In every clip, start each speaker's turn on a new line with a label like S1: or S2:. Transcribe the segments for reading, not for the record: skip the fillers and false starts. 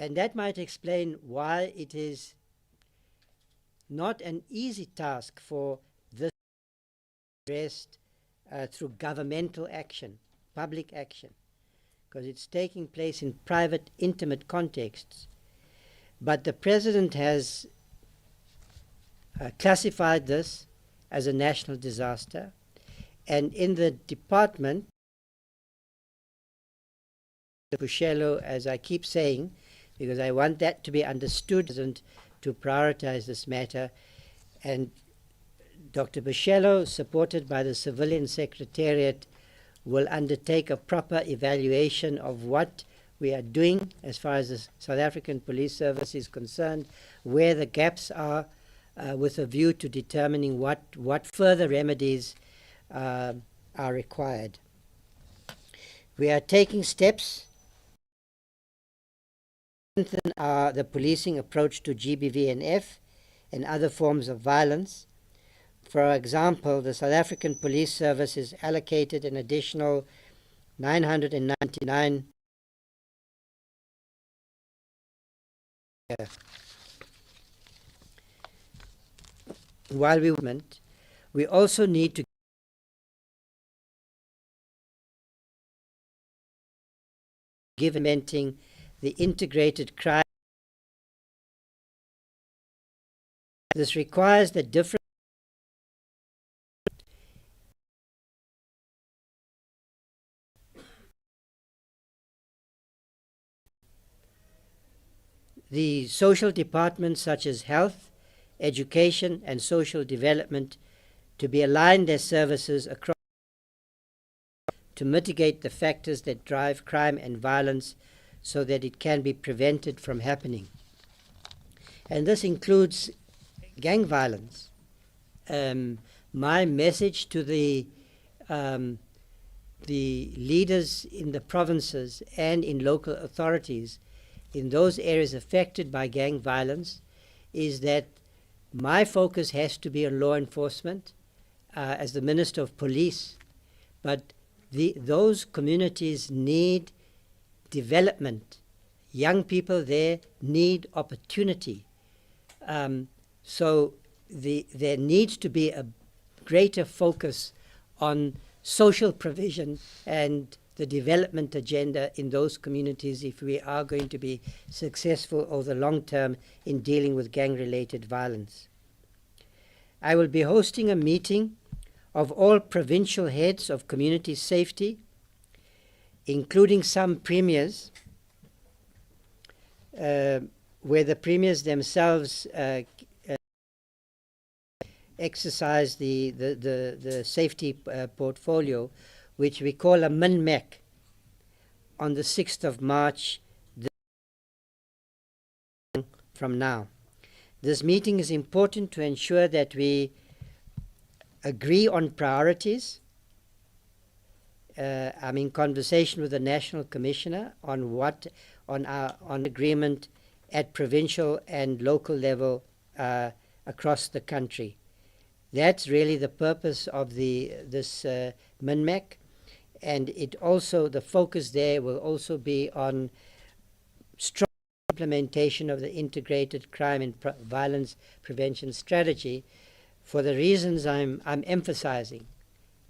S1: And that might explain why it is not an easy task for this addressed through governmental action, public action, because it's taking place in private, intimate contexts. But the President has classified this as a national disaster, and in the department, Bushello, as I keep saying, because I want that to be understood and to prioritize this matter, and Dr. Bushello, supported by the Civilian Secretariat, will undertake a proper evaluation of what we are doing as far as the South African Police Service is concerned, where the gaps are, with a view to determining what further remedies are required. We are taking steps to strengthen the policing approach to GBVNF and other forms of violence. For example, the South African Police Service is allocated an additional 999 while we also need to give implementing the integrated crime. This requires that different the social departments such as health, education, and social development to be aligned their services across to mitigate the factors that drive crime and violence so that it can be prevented from happening. And this includes gang violence. My message to the leaders in the provinces and in local authorities in those areas affected by gang violence is that my focus has to be on law enforcement as the Minister of Police, but those communities need development. Young people there need opportunity. So there needs to be a greater focus on social provision and the development agenda in those communities if we are going to be successful over the long term in dealing with gang-related violence. I will be hosting a meeting of all provincial heads of community safety, including some premiers, where the premiers themselves exercise the safety portfolio, which we call a MINMEC, on the 6th of March from now. This meeting is important to ensure that we agree on priorities. I'm in conversation with the National Commissioner on agreement at provincial and local level across the country. That's really the purpose of this MINMEC, and it also, the focus there will also be on strong implementation of the integrated crime and violence prevention strategy, for the reasons I'm emphasizing,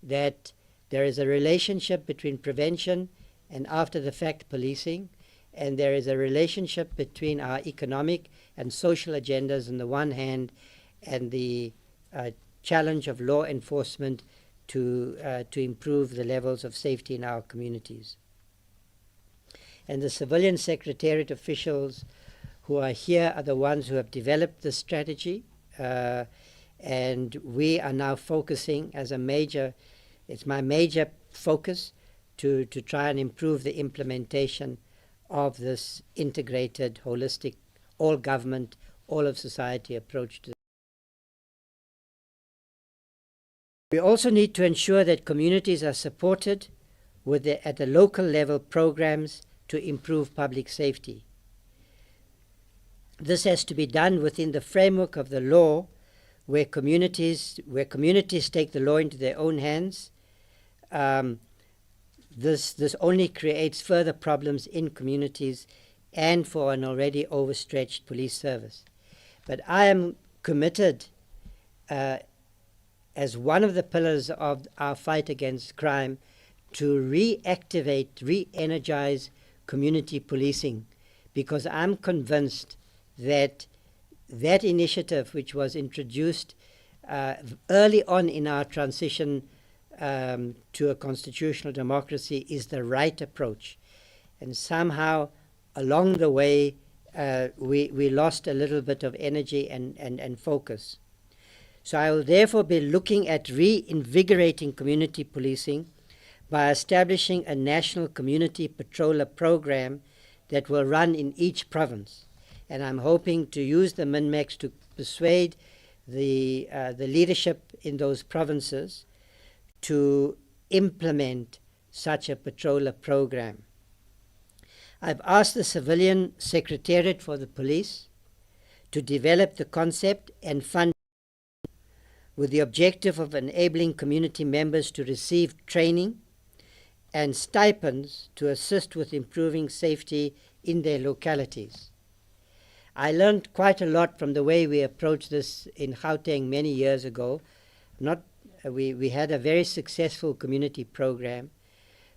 S1: that there is a relationship between prevention and after the fact policing, and there is a relationship between our economic and social agendas on the one hand and the challenge of law enforcement to improve the levels of safety in our communities. And the Civilian Secretariat officials who are here are the ones who have developed this strategy, and we are now focusing as it's my major focus to try and improve the implementation of this integrated, holistic, all government, all of society approach to. We also need to ensure that communities are supported with at the local level programs to improve public safety. This has to be done within the framework of the law, where communities take the law into their own hands. This only creates further problems in communities and for an already overstretched police service. But I am committed, as one of the pillars of our fight against crime, to reactivate, re-energize community policing, because I'm convinced that that initiative, which was introduced early on in our transition to a constitutional democracy, is the right approach. And somehow along the way we lost a little bit of energy and focus. So I will therefore be looking at reinvigorating community policing by establishing a national community patroller program that will run in each province. And I'm hoping to use the MINMEX to persuade the leadership in those provinces to implement such a patroller program. I've asked the Civilian Secretariat for the Police to develop the concept and fund with the objective of enabling community members to receive training and stipends to assist with improving safety in their localities. I learned quite a lot from the way we approached this in Gauteng many years ago. We had a very successful community program,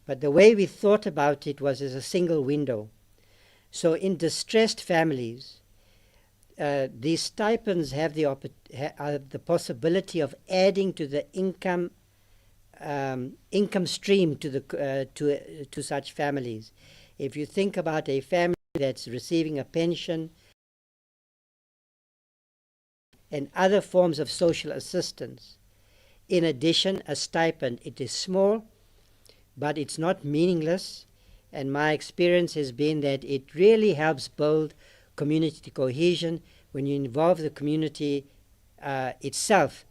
S1: but the way we thought about it was as a single window. So in distressed families, these stipends have the possibility of adding to the income stream to such families. If you think about a family that's receiving a pension and other forms of social assistance, in addition a stipend, it is small, but it's not meaningless. And my experience has been that it really helps build community cohesion when you involve the community itself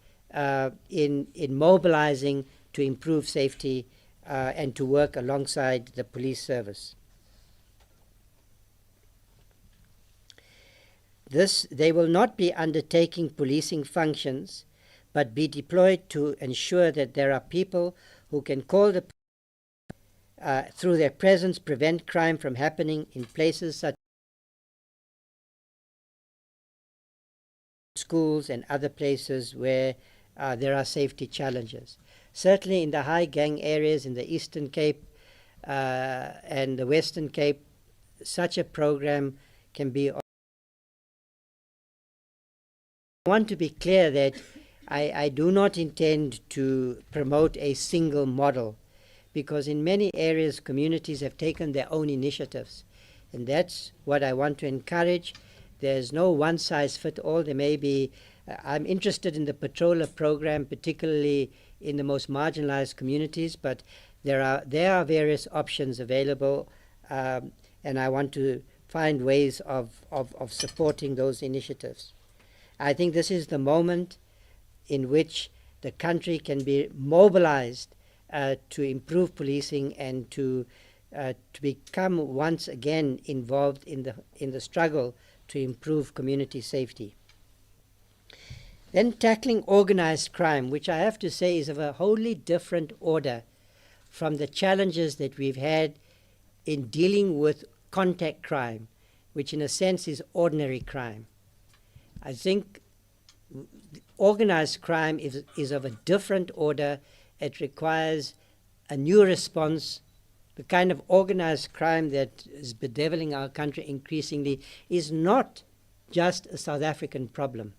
S1: in mobilizing to improve safety and to work alongside the police service. They will not be undertaking policing functions, but be deployed to ensure that there are people who can call the through their presence prevent crime from happening in places such as schools and other places where there are safety challenges. Certainly in the high gang areas in the Eastern Cape and the Western Cape, such a program can be. I want to be clear that I do not intend to promote a single model, because in many areas communities have taken their own initiatives, and that's what I want to encourage. There's no one-size-fits-all. There may be, I'm interested in the patroller program, particularly in the most marginalized communities, but there are various options available, and I want to find ways of supporting those initiatives. I think this is the moment in which the country can be mobilized to improve policing and to become once again involved in the struggle to improve community safety. Then tackling organized crime, which I have to say is of a wholly different order from the challenges that we've had in dealing with contact crime, which in a sense is ordinary crime. I think organized crime is of a different order. It requires a new response. The kind of organized crime that is bedeviling our country increasingly is not just a South African problem.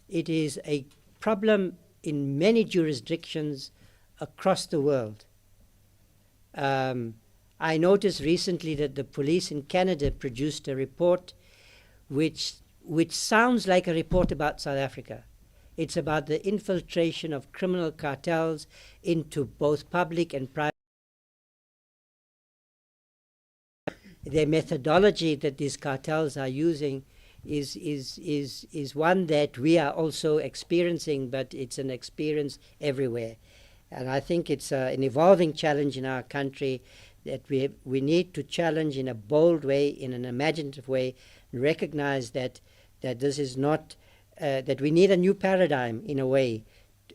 S1: It is a problem in many jurisdictions across the world. I noticed recently that the police in Canada produced a report which sounds like a report about South Africa. It's about the infiltration of criminal cartels into both public and private. The methodology that these cartels are using is one that we are also experiencing, but it's an experience everywhere. And I think it's an evolving challenge in our country that we need to challenge in a bold way, in an imaginative way, and recognize that this is not, that we need a new paradigm in a way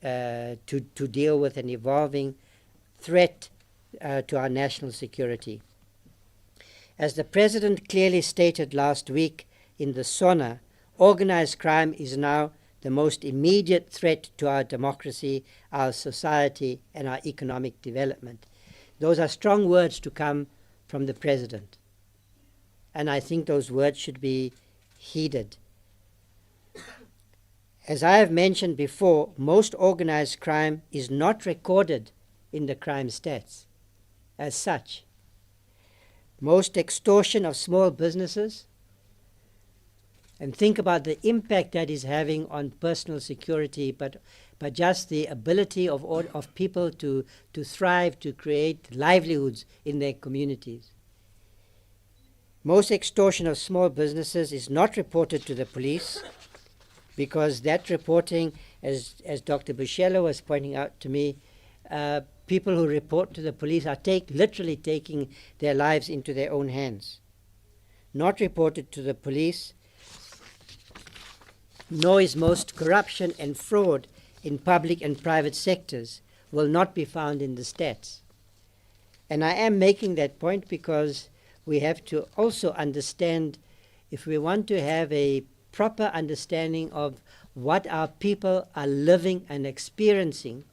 S1: to deal with an evolving threat to our national security. As the President clearly stated last week in the SONA, organized crime is now the most immediate threat to our democracy, our society, and our economic development. Those are strong words to come from the President, and I think those words should be heeded. As I have mentioned before, most organized crime is not recorded in the crime stats as such. Most extortion of small businesses, and think about the impact that is having on personal security, but just the ability of people to thrive, to create livelihoods in their communities. Most extortion of small businesses is not reported to the police, because that reporting, as Dr. Bushella was pointing out to me, people who report to the police are literally taking their lives into their own hands. Not reported to the police, nor is most corruption and fraud in public and private sectors will not be found in the stats. And I am making that point because we have to also understand, if we want to have a proper understanding of what our people are living and experiencing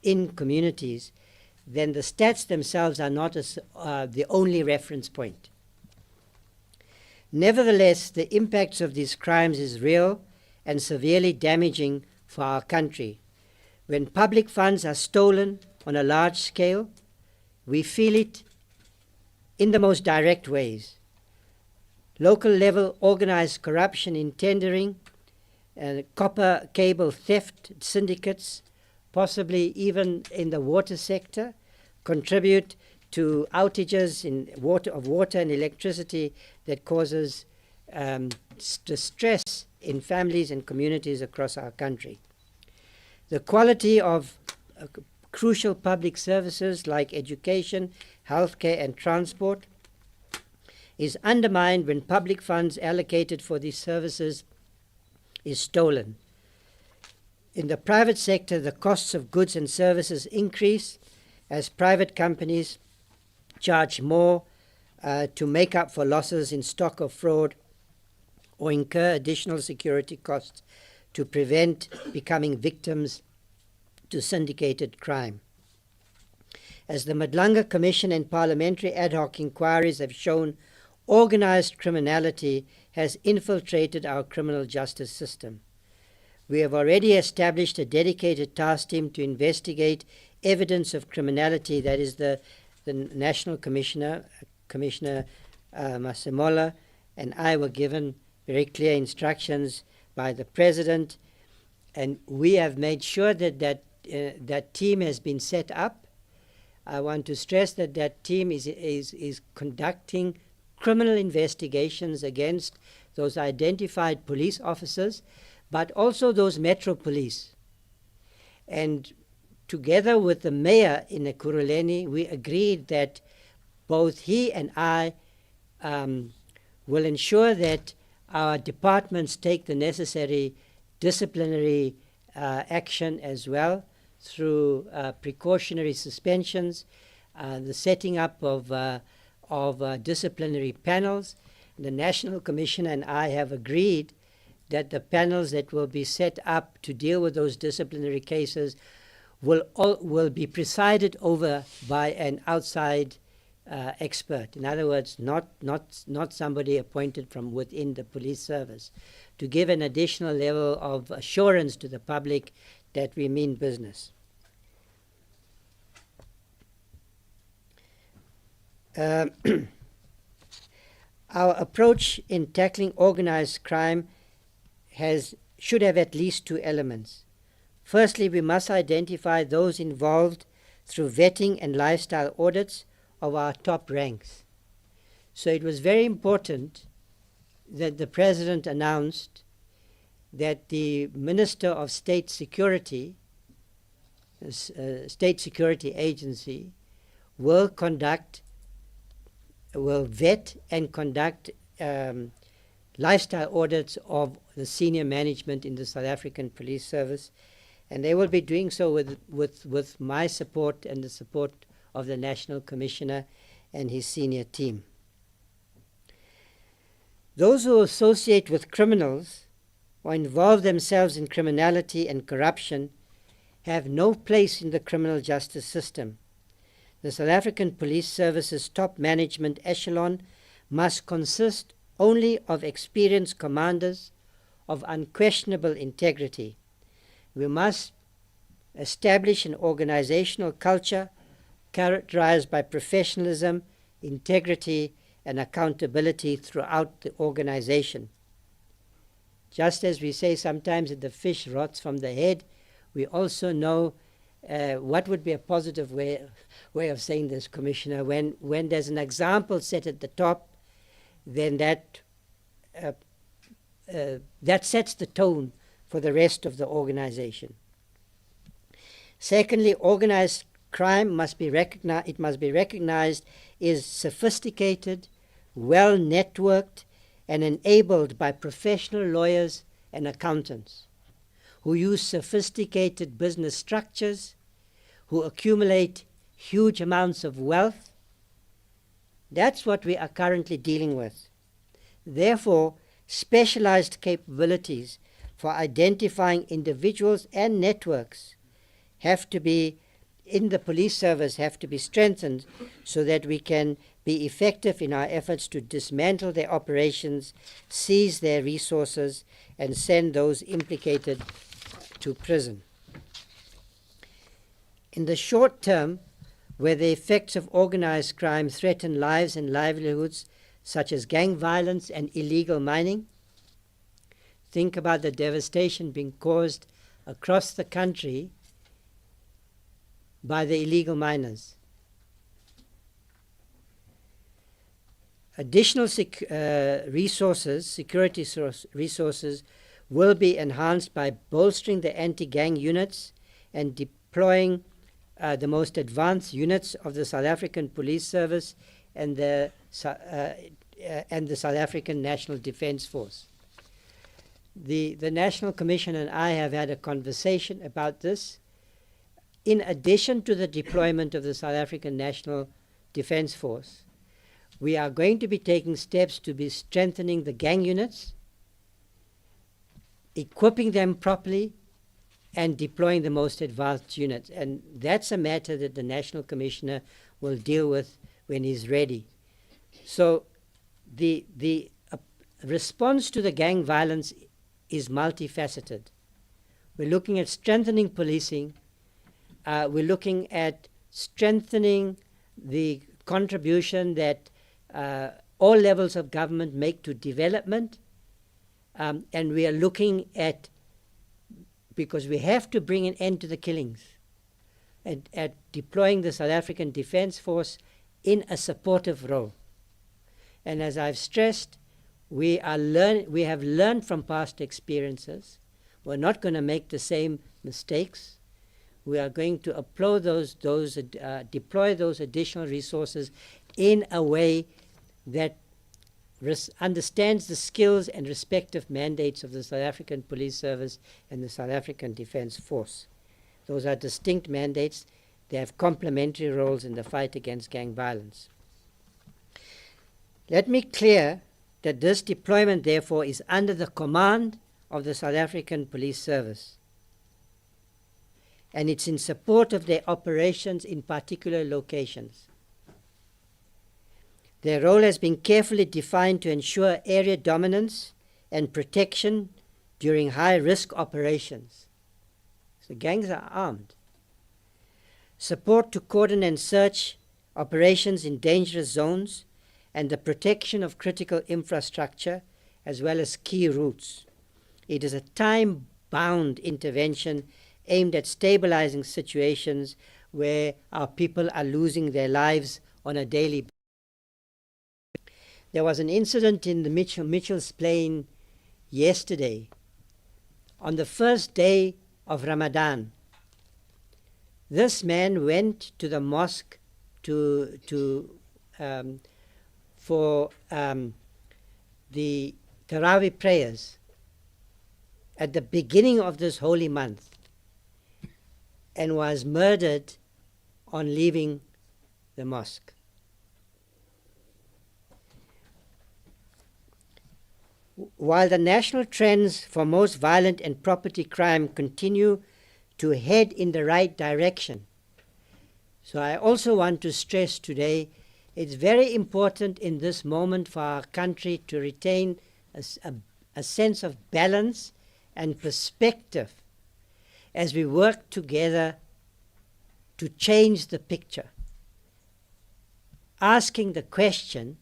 S1: in communities, then the stats themselves are not the only reference point. Nevertheless, the impacts of these crimes is real and severely damaging for our country. When public funds are stolen on a large scale, we feel it in the most direct ways. Local level organized corruption in tendering, copper cable theft syndicates, possibly even in the water sector, contribute to outages of water and electricity that causes distress in families and communities across our country. The quality of crucial public services like education, healthcare, and transport is undermined when public funds allocated for these services is stolen. In the private sector, the costs of goods and services increase as private companies charge more to make up for losses in stock or fraud, or incur additional security costs to prevent becoming victims to syndicated crime. As the Madlanga Commission and parliamentary ad hoc inquiries have shown, organized criminality has infiltrated our criminal justice system. We have already established a dedicated task team to investigate evidence of criminality. That is the National Commissioner, Commissioner Masemola, and I were given very clear instructions by the President, and we have made sure that that team has been set up. I want to stress that that team is conducting criminal investigations against those identified police officers, but also those Metro Police. And together with the mayor in Ekurhuleni, we agreed that both he and I will ensure that our departments take the necessary disciplinary action as well through precautionary suspensions, the setting up of disciplinary panels. The National Commissioner and I have agreed that the panels that will be set up to deal with those disciplinary cases will be presided over by an outside expert. In other words, not somebody appointed from within the police service, to give an additional level of assurance to the public that we mean business. Our approach in tackling organized crime should have at least two elements. Firstly, we must identify those involved through vetting and lifestyle audits of our top ranks. So it was very important that the President announced that the Minister of State Security, State Security Agency, will vet and conduct lifestyle audits of the senior management in the South African Police Service, and they will be doing so with my support and the support of the National Commissioner and his senior team. Those who associate with criminals or involve themselves in criminality and corruption have no place in the criminal justice system. The South African Police Service's top management echelon must consist only of experienced commanders of unquestionable integrity. We must establish an organizational culture characterized by professionalism, integrity, and accountability throughout the organization. Just as we say sometimes that the fish rots from the head, we also know what would be a positive way of saying this, Commissioner. When there's an example set at the top, then that sets the tone for the rest of the organization. Secondly, organized crime must be recognized as sophisticated, well networked, and enabled by professional lawyers and accountants who use sophisticated business structures, who accumulate huge amounts of wealth. That's what we are currently dealing with. Therefore, specialized capabilities for identifying individuals and networks have to be in the police service, have to be strengthened so that we can be effective in our efforts to dismantle their operations, seize their resources, and send those implicated to prison. In the short term, where the effects of organized crime threaten lives and livelihoods, such as gang violence and illegal mining, think about the devastation being caused across the country by the illegal miners. Additional security resources will be enhanced by bolstering the anti-gang units and deploying the most advanced units of the South African Police Service and the South African National Defence Force. The National Commission and I have had a conversation about this. In addition to the deployment of the South African National Defence Force, we are going to be taking steps to be strengthening the gang units, equipping them properly, and deploying the most advanced units. And that's a matter that the National Commissioner will deal with when he's ready. So the response to the gang violence is multifaceted. We're looking at strengthening policing. We're looking at strengthening the contribution that all levels of government make to development. And we are looking at, because we have to bring an end to the killings, at deploying the South African Defence Force in a supportive role. And as I've stressed, we have learned from past experiences. We're not going to make the same mistakes. We are going to deploy those additional resources in a way that understands the skills and respective mandates of the South African Police Service and the South African Defence Force. Those are distinct mandates. They have complementary roles in the fight against gang violence. Let me clear that this deployment, therefore, is under the command of the South African Police Service, and it's in support of their operations in particular locations. Their role has been carefully defined to ensure area dominance and protection during high-risk operations. So gangs are armed. Support to cordon and search operations in dangerous zones and the protection of critical infrastructure as well as key routes. It is a time-bound intervention aimed at stabilizing situations where our people are losing their lives on a daily basis. There was an incident in the Mitchell's Plain yesterday, on the first day of Ramadan. This man went to the mosque for the Tarawih prayers at the beginning of this holy month, and was murdered on leaving the mosque. while the national trends for most violent and property crime continue to head in the right direction. So I also want to stress today, it's very important in this moment for our country to retain a sense of balance and perspective as we work together to change the picture. Asking the question,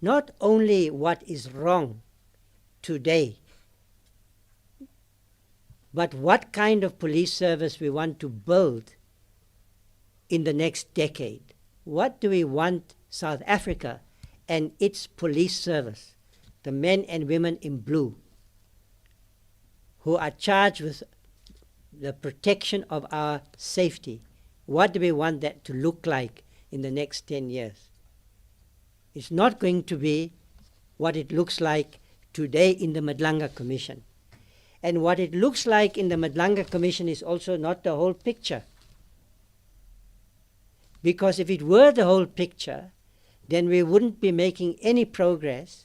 S1: not only what is wrong today, but what kind of police service we want to build in the next decade. What do we want South Africa and its police service, the men and women in blue, who are charged with the protection of our safety, what do we want that to look like in the next 10 years? It's not going to be what it looks like today in the Madlanga Commission. And what it looks like in the Madlanga Commission is also not the whole picture. Because if it were the whole picture, then we wouldn't be making any progress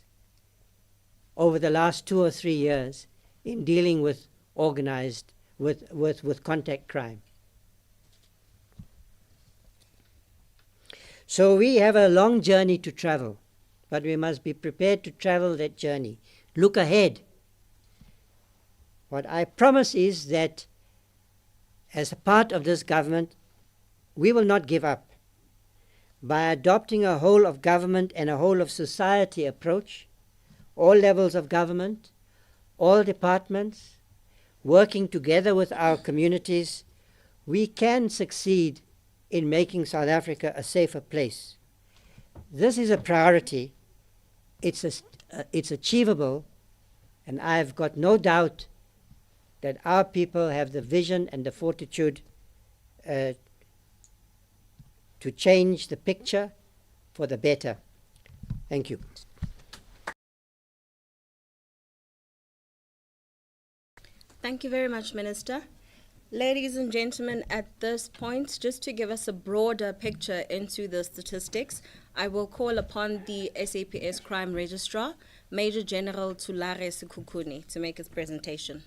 S1: over the last 2 or 3 years in dealing with organized, with contact crime. So we have a long journey to travel, but we must be prepared to travel that journey. Look ahead. What I promise is that as a part of this government, we will not give up. By adopting a whole of government and a whole of society approach, all levels of government, all departments, working together with our communities, we can succeed in making South Africa a safer place. This is a priority. It's achievable, and I've got no doubt that our people have the vision and the fortitude to change the picture for the better. Thank you.
S2: Thank you very much, Minister. Ladies and gentlemen, at this point, just to give us a broader picture into the statistics, I will call upon the SAPS Crime Registrar, Major General Tulare Sekhukhune, to make his presentation.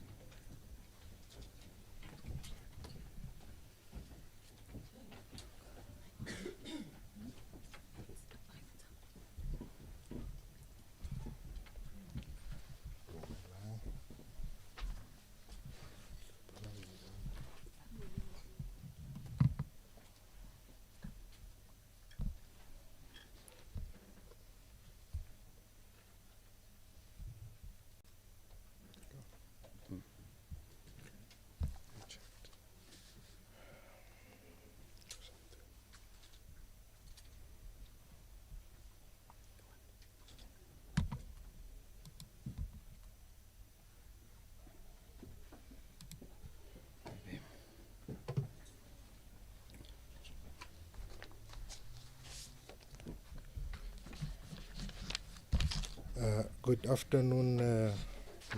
S3: Good afternoon,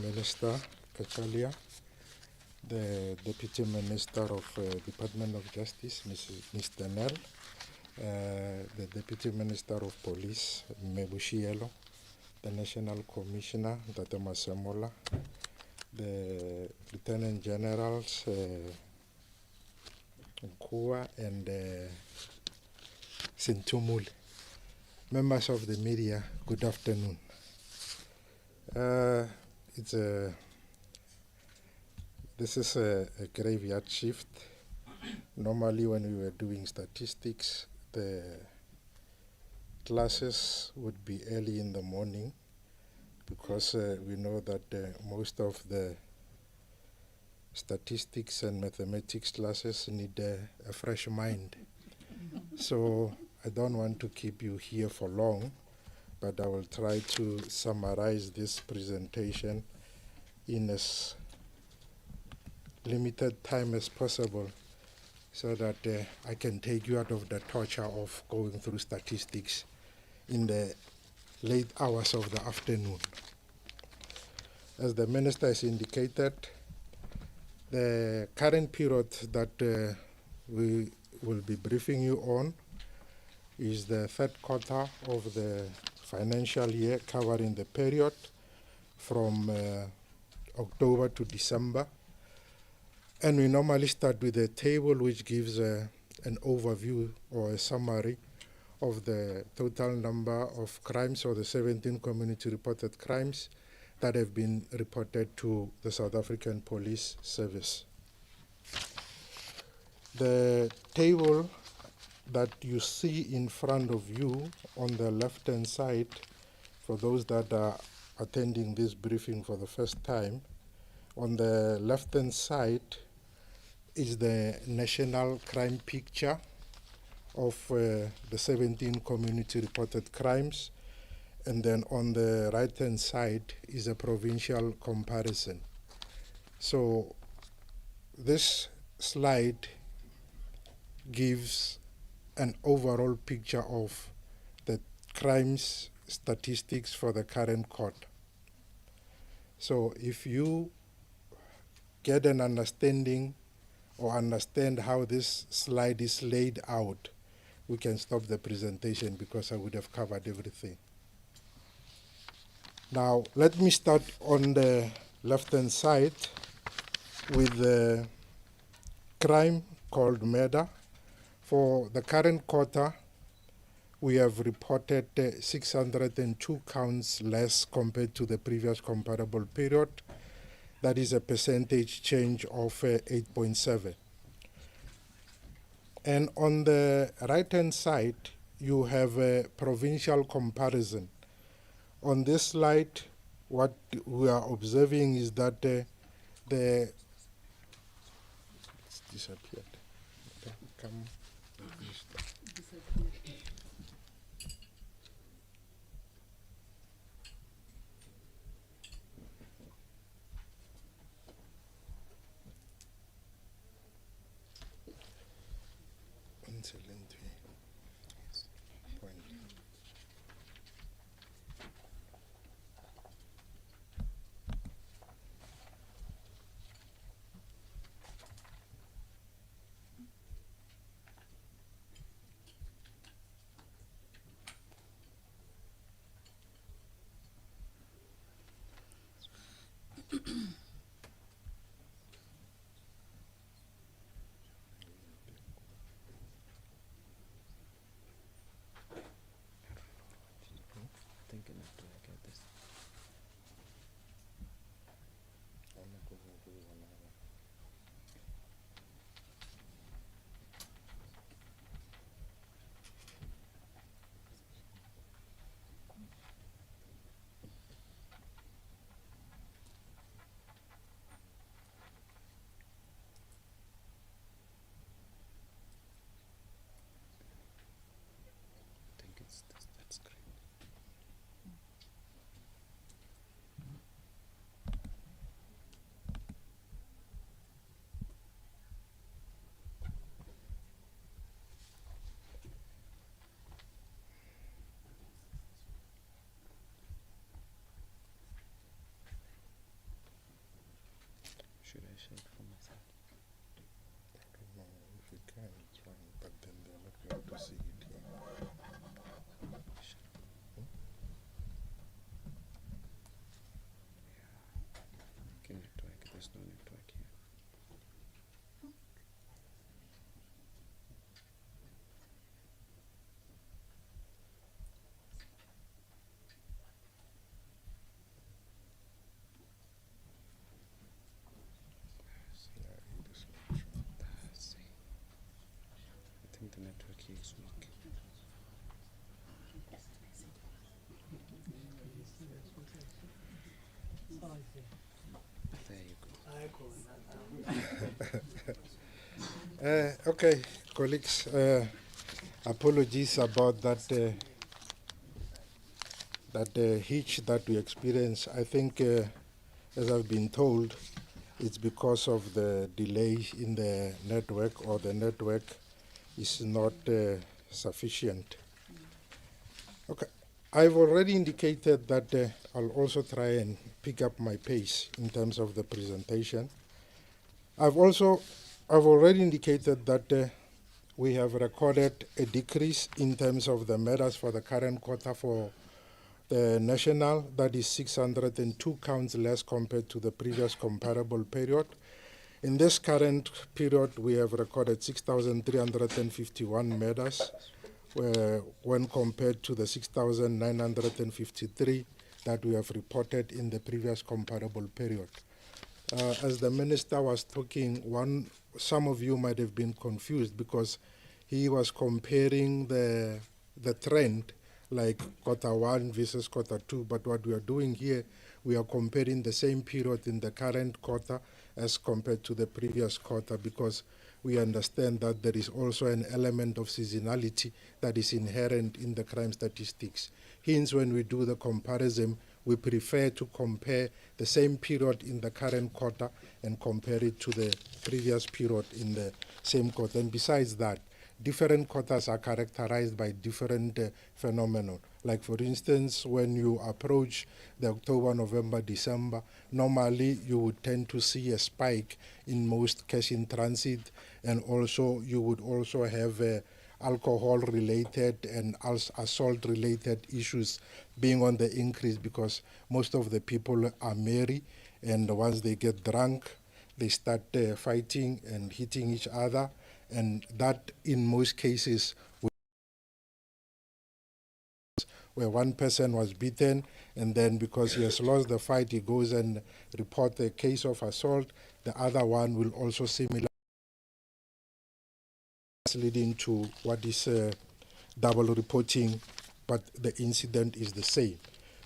S3: Minister Kachalia, the Deputy Minister of Department of Justice, Mr. Nel, the Deputy Minister of Police, Mebushielo, the National Commissioner, Tate Masemola, the Lieutenant Generals, Nkua and Sintumul. Members of the media, good afternoon. This is a graveyard shift. Normally when we were doing statistics, the classes would be early in the morning because we know that most of the statistics and mathematics classes need a fresh mind. So I don't want to keep you here for long, but I will try to summarize this presentation in as limited time as possible so that I can take you out of the torture of going through statistics in the late hours of the afternoon. As the Minister has indicated, the current period that we will be briefing you on is the third quarter of the financial year, covering the period from October to December. And we normally start with a table which gives an overview or a summary of the total number of crimes, or the 17 community reported crimes that have been reported to the South African Police Service. The table that you see in front of you on the left-hand side, for those that are attending this briefing for the first time, on the left-hand side is the national crime picture of the 17 community reported crimes, and then on the right-hand side is a provincial comparison. So this slide gives an overall picture of the crimes statistics for the current quarter. So if you get an understanding or understand how this slide is laid out, we can stop the presentation because I would have covered everything. Now, let me start on the left-hand side with the crime called murder. For the current quarter, we have reported 602 counts less compared to the previous comparable period. That is a percentage change of 8.7. And on the right-hand side, you have a provincial comparison. On this slide, what we are observing is that it's disappeared. Okay, come.
S4: That's great. Should I share it for myself?
S3: I don't know if you can try, but then they're not going to see it here.
S4: Okay, network. There's no network here.
S3: Yeah, it is not showing.
S4: Let's see. I think the network here is weak. There you go.
S3: Okay, colleagues, apologies about that hitch that we experienced. I think, as I've been told, it's because of the delay in the network, or the network is not sufficient. Okay, I've already indicated that I'll also try and pick up my pace in terms of the presentation. I've already indicated that we have recorded a decrease in terms of the murders for the current quarter for the national, that is 602 counts less compared to the previous comparable period. In this current period, we have recorded 6,351 murders when compared to the 6,953 that we have reported in the previous comparable period. As the minister was talking, some of you might have been confused because he was comparing the trend like Q1 versus Q2, but what we are doing here, we are comparing the same period in the current quarter as compared to the previous quarter, because we understand that there is also an element of seasonality that is inherent in the crime statistics. Hence, when we do the comparison, we prefer to compare the same period in the current quarter and compare it to the previous period in the same quarter. And besides that, different quarters are characterized by different phenomena. Like, for instance, when you approach the October, November, December, normally you would tend to see a spike in most cash in transit, and also you would also have alcohol-related and assault-related issues being on the increase, because most of the people are merry, and once they get drunk, they start fighting and hitting each other, and that in most cases where one person was beaten, and then because he has lost the fight, he goes and report a case of assault. The other one will also similarly, leading to what is double reporting, but the incident is the same.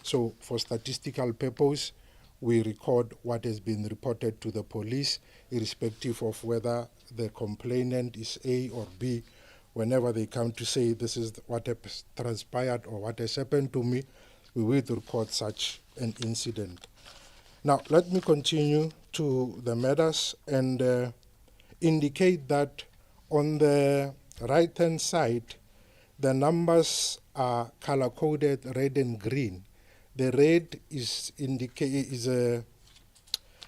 S3: So for statistical purpose, we record what has been reported to the police, irrespective of whether the complainant is A or B. Whenever they come to say this is what has transpired or what has happened to me, we will record such an incident. Now, let me continue to the matters and indicate that on the right-hand side, the numbers are color-coded red and green. The red is a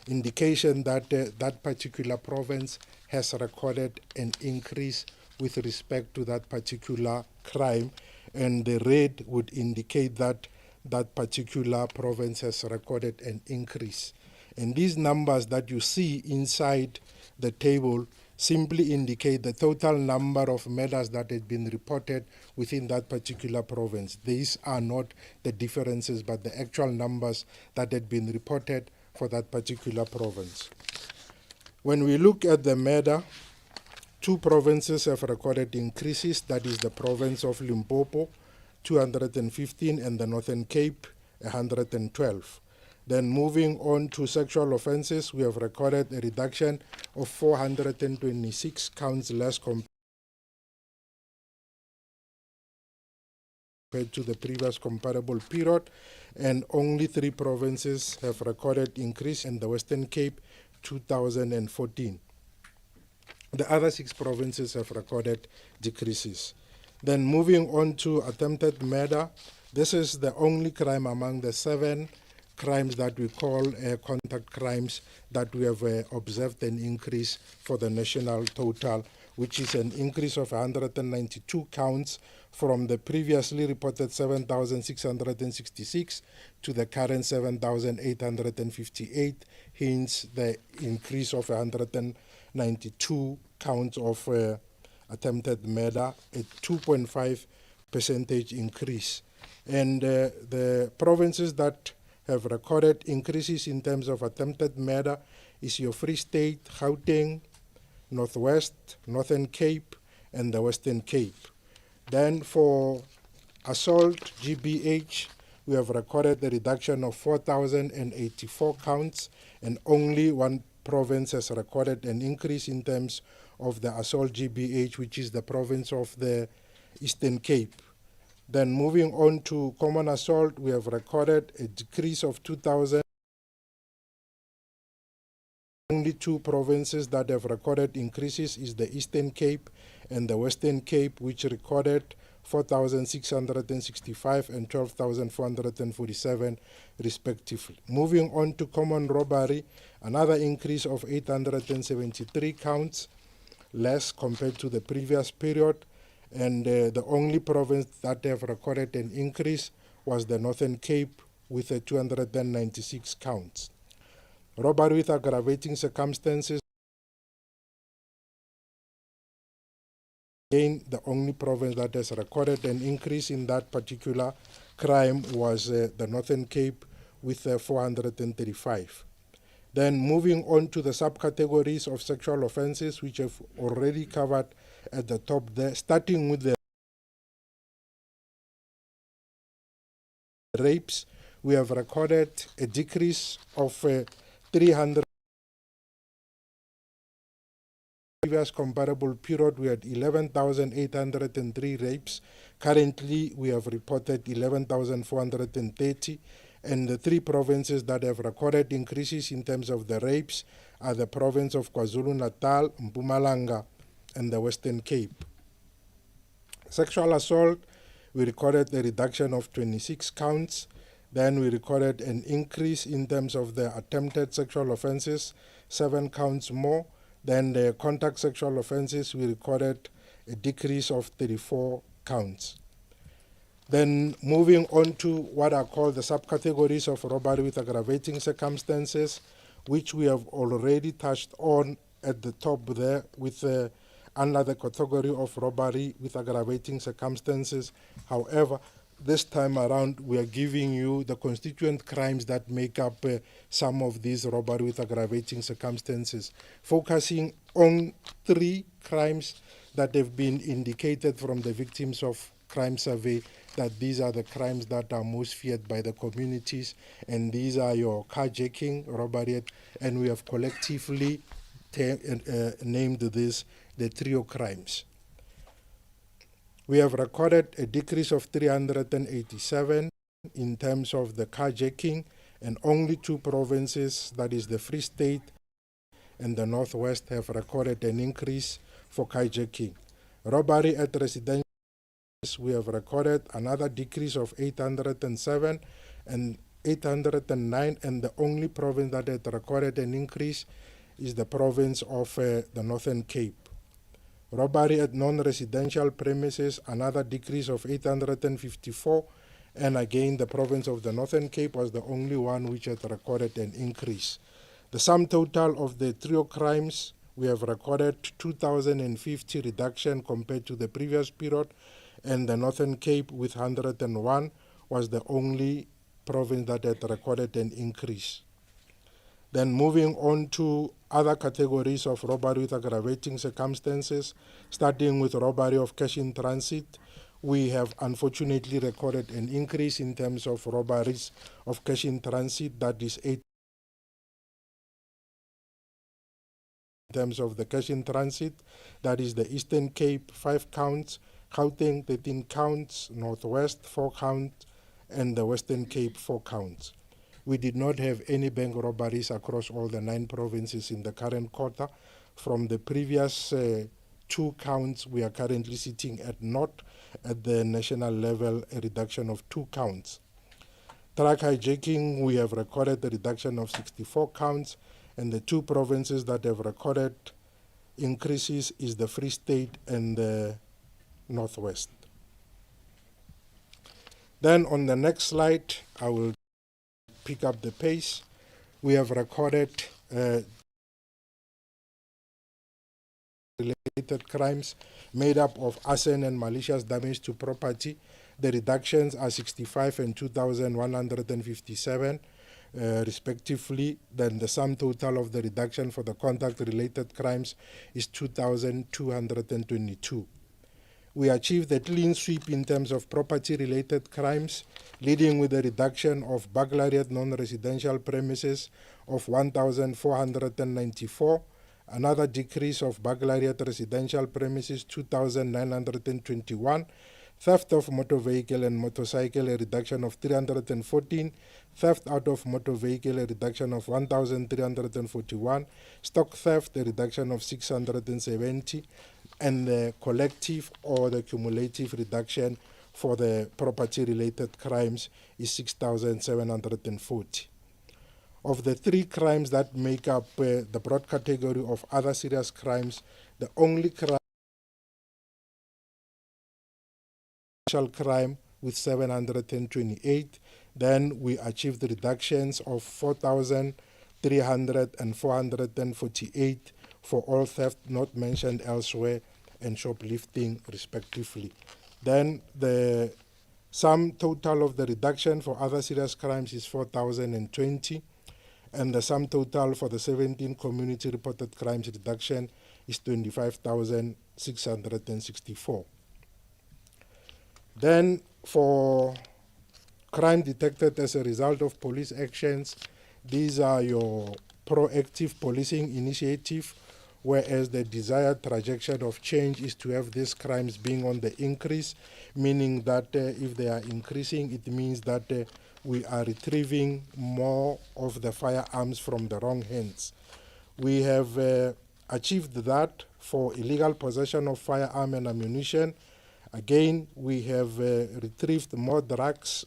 S3: indication that that particular province has recorded an increase with respect to that particular crime, and the red would indicate that that particular province has recorded an increase. And these numbers that you see inside the table simply indicate the total number of murders that had been reported within that particular province. These are not the differences, but the actual numbers that had been reported for that particular province. When we look at the murder, two provinces have recorded increases, that is the province of Limpopo, 215, and the Northern Cape, 112. Then moving on to sexual offenses, we have recorded a reduction of 426 counts less compared to the previous comparable period, and only 3 provinces have recorded increase, in the Western Cape, 2014. The other 6 provinces have recorded decreases. Then moving on to attempted murder, this is the only crime among the 7 crimes that we call contact crimes that we have observed an increase for the national total, which is an increase of 192 counts from the previously reported 7,666 to the current 7,858, hence the increase of 192 counts of attempted murder, a 2.5% increase. And the provinces that have recorded increases in terms of attempted murder is your Free State, Gauteng, Northwest, Northern Cape, and the Western Cape. Then for assault, GBH, we have recorded the reduction of 4,084 counts, and only 1 province has recorded an increase in terms of the assault GBH, which is the province of the Eastern Cape. Then moving on to common assault, we have recorded a decrease of 2,000. Only 2 provinces that have recorded increases is the Eastern Cape and the Western Cape, which recorded 4,665 and 12,447 respectively. Moving on to common robbery, another increase of 873 counts less compared to the previous period, and the only province that have recorded an increase was the Northern Cape with 296 counts. Robbery with aggravating circumstances, again, the only province that has recorded an increase in that particular crime was the Northern Cape with 435. Then moving on to the subcategories of sexual offences, which I've already covered at the top there, starting with the rapes, we have recorded a decrease of 300. Previous comparable period, we had 11,803 rapes. Currently, we have reported 11,430. And the three provinces that have recorded increases in terms of the rapes are the province of KwaZulu-Natal, Mpumalanga, and the Western Cape. Sexual assault, we recorded a reduction of 26 counts. Then we recorded an increase in terms of the attempted sexual offences, 7 counts more. Then the contact sexual offences, we recorded a decrease of 34 counts. Then moving on to what are called the subcategories of robbery with aggravating circumstances, which we have already touched on at the top there with under the category of robbery with aggravating circumstances. However, this time around, we are giving you the constituent crimes that make up some of these robbery with aggravating circumstances, focusing on 3 crimes that have been indicated from the victims of crime survey that these are the crimes that are most feared by the communities, and these are your carjacking, robbery, and we have collectively named this the trio crimes. We have recorded a decrease of 387 in terms of the carjacking, and only 2 provinces, that is the Free State and the Northwest, have recorded an increase for carjacking. Robbery at residential, we have recorded another decrease of 807 and 809, and the only province that had recorded an increase is the province of the Northern Cape. Robbery at non-residential premises, another decrease of 854, and again the province of the Northern Cape was the only one which had recorded an increase. The sum total of the trio crimes, we have recorded 2,050 reduction compared to the previous period, and the Northern Cape with 101 was the only province that had recorded an increase. Then moving on to other categories of robbery with aggravating circumstances, starting with robbery of cash in transit, we have unfortunately recorded an increase in terms of robberies of cash in transit, that is 8. In terms of the cash in transit, that is the Eastern Cape, 5 counts, Gauteng, 13 counts, Northwest, 4 counts, and the Western Cape, 4 counts. We did not have any bank robberies across all the 9 provinces in the current quarter. From the previous 2 counts, we are currently sitting at not at the national level, a reduction of 2 counts. Truck hijacking, we have recorded a reduction of 64 counts, and the 2 provinces that have recorded increases is the Free State and the Northwest. Then on the next slide, I will pick up the pace. We have recorded related crimes made up of arson and malicious damage to property. The reductions are 65 and 2,157 respectively. Then the sum total of the reduction for the contact-related crimes is 2,222. We achieved a clean sweep in terms of property-related crimes, leading with a reduction of burglary at non-residential premises of 1,494, another decrease of burglary at residential premises 2,921, theft of motor vehicle and motorcycle, a reduction of 314, theft out of motor vehicle, a reduction of 1,341, stock theft, a reduction of 670, and the collective or the cumulative reduction for the property-related crimes is 6,740. Of the 3 crimes that make up the broad category of other serious crimes, the only crime with 728. Then we achieved reductions of 4,300 and 448 for all theft not mentioned elsewhere and shoplifting respectively. Then the sum total of the reduction for other serious crimes is 4,020, and the sum total for the 17 community reported crimes reduction is 25,664. Then for crime detected as a result of police actions, these are your proactive policing initiative, whereas the desired trajectory of change is to have these crimes being on the increase, meaning that if they are increasing, it means that we are retrieving more of the firearms from the wrong hands. We have achieved that for illegal possession of firearm and ammunition. Again, we have retrieved more drugs,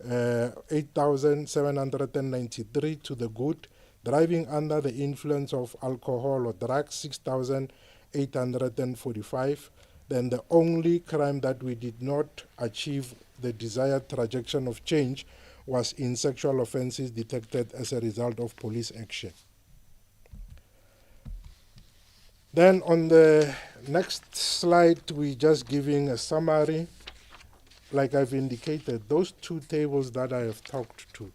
S3: 8,793 to the good. Driving under the influence of alcohol or drugs, 6,845. Then the only crime that we did not achieve the desired trajectory of change was in sexual offenses detected as a result of police action. Then on the next slide, we're just giving a summary. Like I've indicated, those two tables that I have talked to,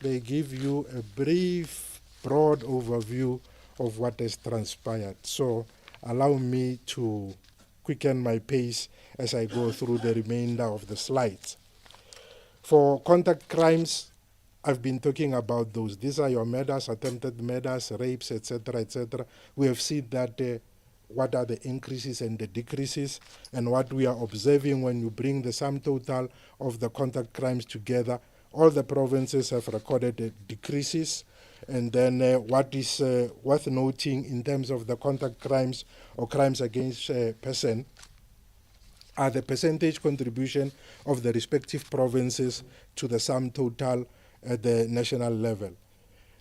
S3: they give you a brief, broad overview of what has transpired. So allow me to quicken my pace as I go through the remainder of the slides. For contact crimes, I've been talking about those. These are your murders, attempted murders, rapes, etc., etc. We have seen that what are the increases and the decreases, and what we are observing when you bring the sum total of the contact crimes together. All the provinces have recorded decreases. And then what is worth noting in terms of the contact crimes or crimes against person are the percentage contribution of the respective provinces to the sum total at the national level.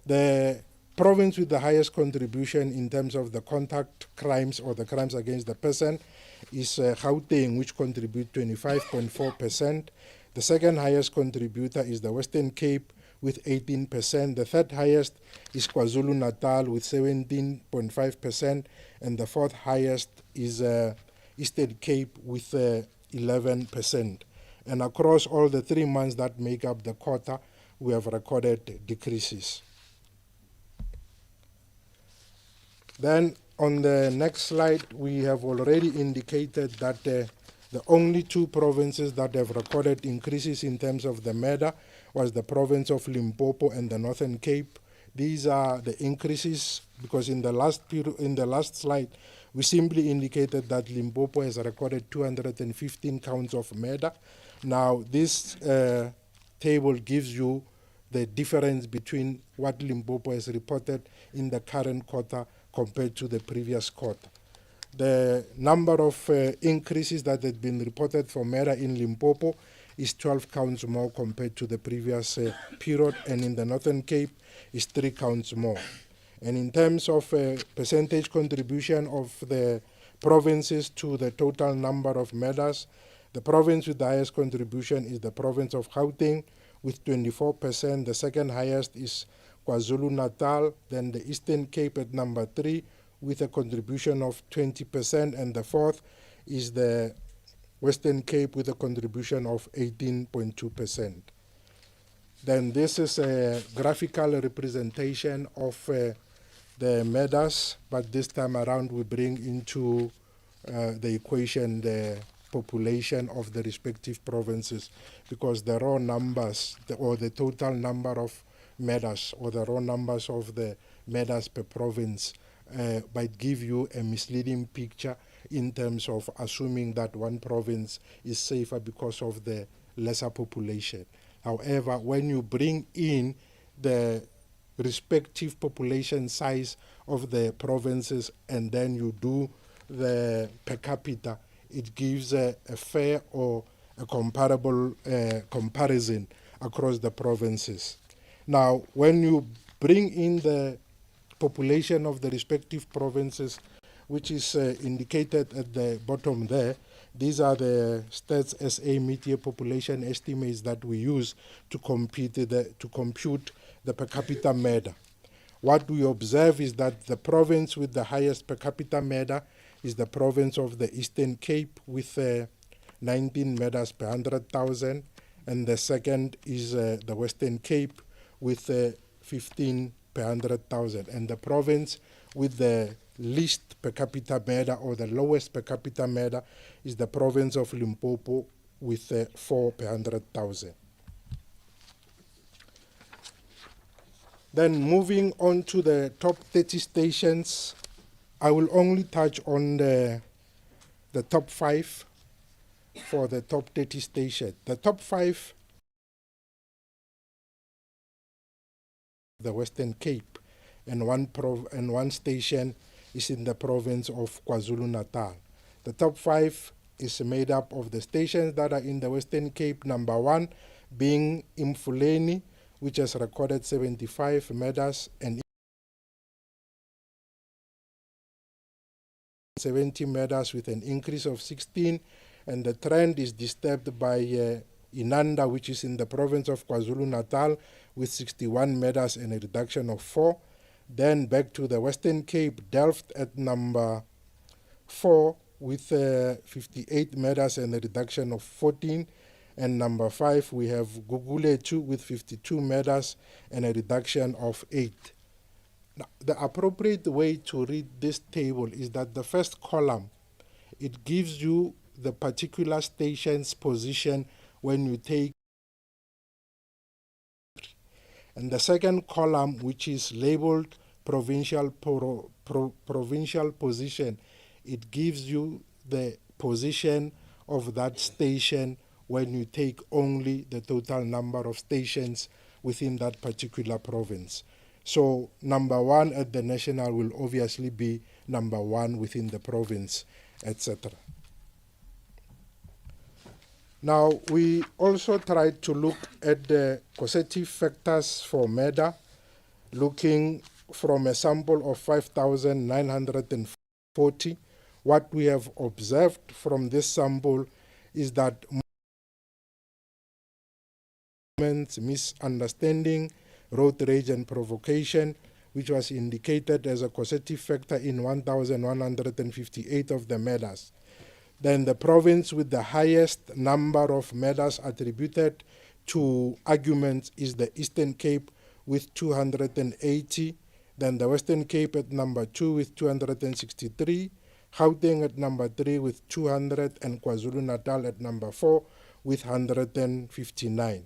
S3: The province with the highest contribution in terms of the contact crimes or the crimes against the person is Gauteng, which contribute 25.4%. The second highest contributor is the Western Cape with 18%. The third highest is KwaZulu-Natal with 17.5%, and the fourth highest is Eastern Cape with 11%. And across all the 3 months that make up the quarter, we have recorded decreases. Then on the next slide, we have already indicated that the only two provinces that have recorded increases in terms of the murder was the province of Limpopo and the Northern Cape. These are the increases because in the last slide, we simply indicated that Limpopo has recorded 215 counts of murder. Now, this table gives you the difference between what Limpopo has reported in the current quarter compared to the previous quarter. The number of increases that had been reported for murder in Limpopo is 12 counts more compared to the previous period, and in the Northern Cape is 3 counts more. And in terms of percentage contribution of the provinces to the total number of murders, the province with the highest contribution is the province of Gauteng with 24%. The second highest is KwaZulu-Natal, then the Eastern Cape at number 3 with a contribution of 20%, and the fourth is the Western Cape with a contribution of 18.2%. Then this is a graphical representation of the murders, but this time around we bring into the equation the population of the respective provinces, because the raw numbers or the total number of murders or the raw numbers of the murders per province might give you a misleading picture in terms of assuming that one province is safer because of the lesser population. However, when you bring in the respective population size of the provinces and then you do the per capita, it gives a fair or a comparable comparison across the provinces. Now, when you bring in the population of the respective provinces, which is indicated at the bottom there, These are the Stats SA mid-year population estimates that we use to compute the per capita murder. What we observe is that the province with the highest per capita murder is the province of the Eastern Cape with 19 murders per 100,000, and the second is the Western Cape with 15 per 100,000, and the province with the least per capita murder or the lowest per capita murder is the province of Limpopo with 4 per 100,000. Then moving on to the top 30 stations, I will only touch on the top 5 for the top 30 stations. The top 5, the Western Cape, and one station is in the province of KwaZulu-Natal. The top 5 is made up of the stations that are in the Western Cape. Number 1 being Imfuleni, which has recorded 75 murders and 70 murders with an increase of 16, and the trend is disturbed by Inanda, which is in the province of KwaZulu-Natal, with 61 murders and a reduction of 4. Then back to the Western Cape, Delft at number 4 with 58 murders and a reduction of 14. And number 5, we have Gugulethu with 52 murders and a reduction of 8. Now, the appropriate way to read this table is that the first column, it gives you the particular station's position when you take, and the second column, which is labeled provincial position, it gives you the position of that station when you take only the total number of stations within that particular province. So number 1 at the national will obviously be number 1 within the province, etc. Now, we also tried to look at the causative factors for murder, looking from a sample of 5,940. What we have observed from this sample is that misunderstanding, road rage and provocation, which was indicated as a causative factor in 1,158 of the murders. Then the province with the highest number of murders attributed to arguments is the Eastern Cape with 280, then the Western Cape at number 2 with 263, Gauteng at number 3 with 200, and KwaZulu-Natal at number 4 with 159.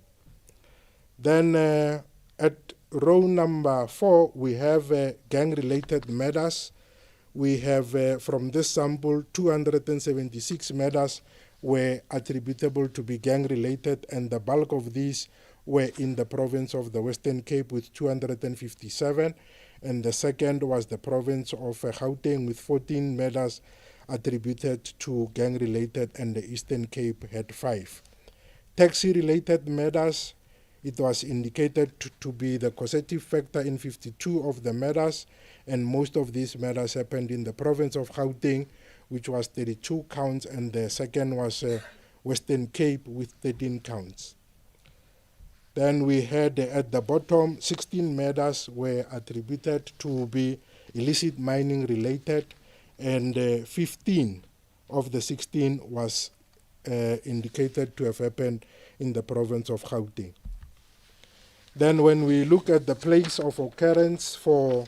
S3: Then at row number 4, we have gang-related murders. We have, from this sample, 276 murders were attributable to be gang-related, and the bulk of these were in the province of the Western Cape with 257, and the second was the province of Gauteng with 14 murders attributed to gang-related, and the Eastern Cape had 5. Taxi-related murders, it was indicated to be the causative factor in 52 of the murders, and most of these murders happened in the province of Gauteng, which was 32 counts, and the second was Western Cape with 13 counts. Then we had at the bottom 16 murders were attributed to be illicit mining related, and 15 of the 16 was indicated to have happened in the province of Gauteng. Then when we look at the place of occurrence for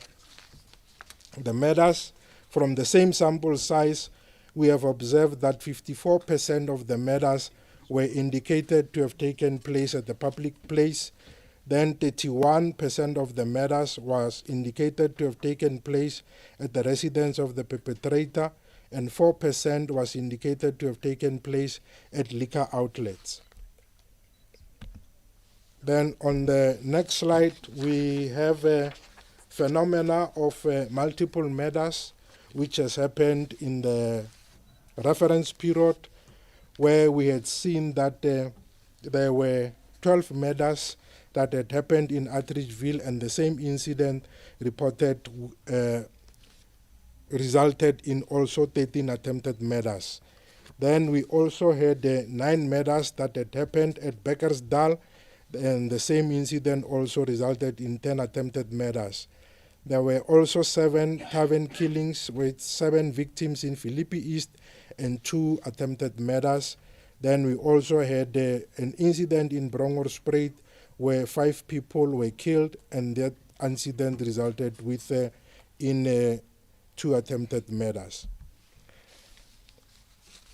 S3: the murders, from the same sample size, we have observed that 54% of the murders were indicated to have taken place at the public place. Then 31% of the murders was indicated to have taken place at the residence of the perpetrator, and 4% was indicated to have taken place at liquor outlets. Then on the next slide, we have a phenomena of multiple murders, which has happened in the reference period, where we had seen that there were 12 murders that had happened in Atteridgeville, and the same incident reported resulted in also 13 attempted murders. Then we also had 9 murders that had happened at Beckersdal, and the same incident also resulted in 10 attempted murders. There were also 7 tavern killings with 7 victims in Philippi East and 2 attempted murders. Then we also had an incident in Bronkhorstspruit where 5 people were killed, and that incident resulted with in 2 attempted murders.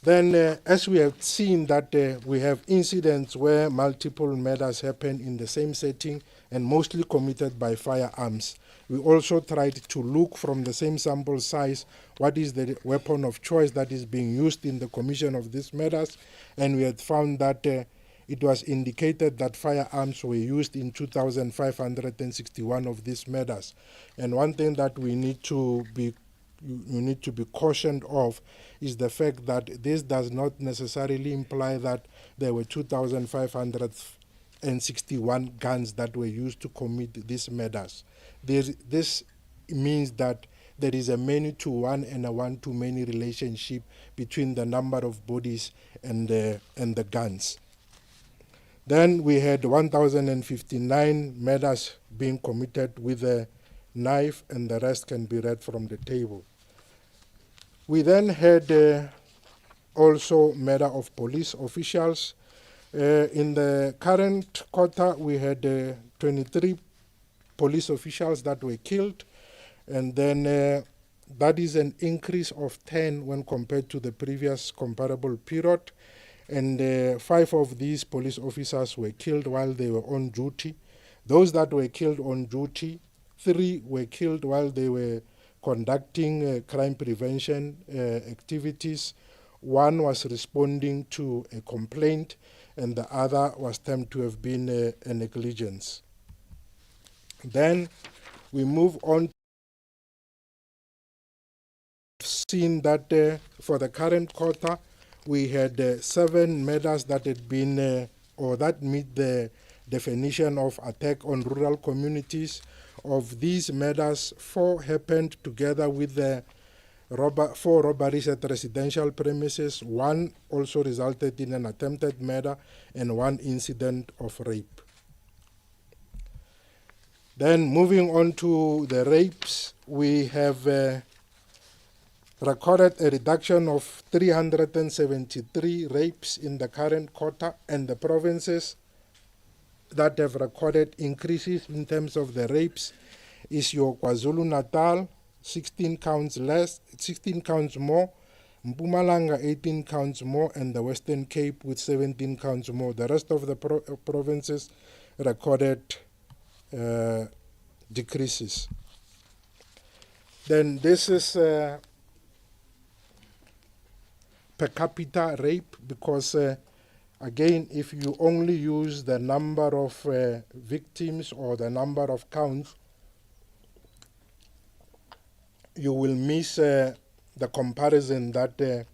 S3: Then, as we have seen that we have incidents where multiple murders happen in the same setting and mostly committed by firearms, we also tried to look from the same sample size what is the weapon of choice that is being used in the commission of these murders, and we had found that it was indicated that firearms were used in 2,561 of these murders. And one thing that we need to be you need to be cautioned of is the fact that this does not necessarily imply that there were 2,561 guns that were used to commit these murders. This means that there is a many-to-one and a one-to-many relationship between the number of bodies and the guns. Then we had 1,059 murders being committed with a knife, and the rest can be read from the table. We then had also murder of police officials. In the current quarter, we had 23 police officials that were killed, and then that is an increase of 10 when compared to the previous comparable period. And 5 of these police officers were killed while they were on duty. Those that were killed on duty, 3 were killed while they were conducting crime prevention activities. 1 was responding to a complaint, and the other was termed to have been a negligence. Then we move on. Seen that for the current quarter, we had 7 murders that had been or that meet the definition of attack on rural communities. Of these murders, 4 happened together with the 4 robberies at residential premises. 1 also resulted in an attempted murder, and 1 incident of rape. Then moving on to the rapes, we have recorded a reduction of 373 rapes in the current quarter, and the provinces that have recorded increases in terms of the rapes is your KwaZulu-Natal, 16 counts more, Mpumalanga 18 counts more, and the Western Cape with 17 counts more. The rest of the provinces recorded decreases. Then this is per capita rape, because again, if you only use the number of victims or the number of counts, you will miss the comparison that the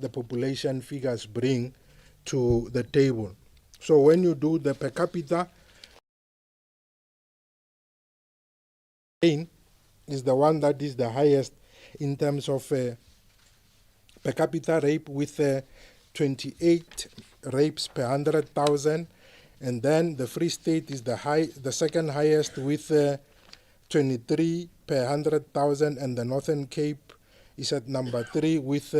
S3: population figures bring to the table. So when you do the per capita, is the one that is the highest in terms of per capita rape, with 28 rapes per 100,000, and then the Free State is the second highest with 23 per 100,000, and the Northern Cape is at number 3 with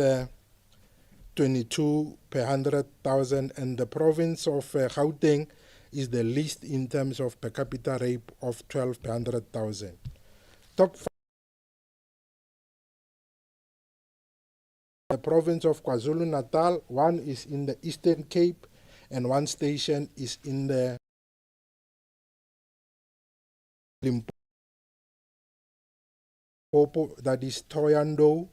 S3: 22 per 100,000, and the province of Gauteng is the least in terms of per capita rape of 12 per 100,000. Top 5. The province of KwaZulu-Natal, 1 is in the Eastern Cape, and 1 station is in the Limpopo, that is Thohoyandou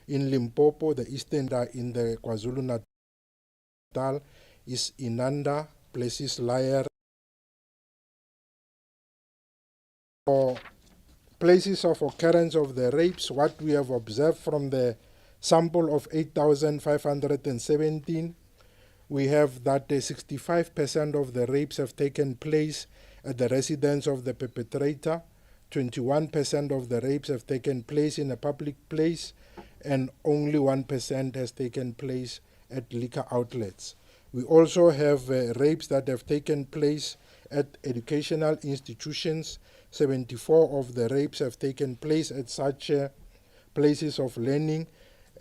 S3: in Limpopo. The eastern in the KwaZulu-Natal is Inanda, places Layer. For places of occurrence of the rapes, what we have observed from the sample of 8,517, we have that 65% of the rapes have taken place at the residence of the perpetrator, 21% of the rapes have taken place in a public place, and only 1% has taken place at liquor outlets. We also have rapes that have taken place at educational institutions. 74 of the rapes have taken place at such places of learning,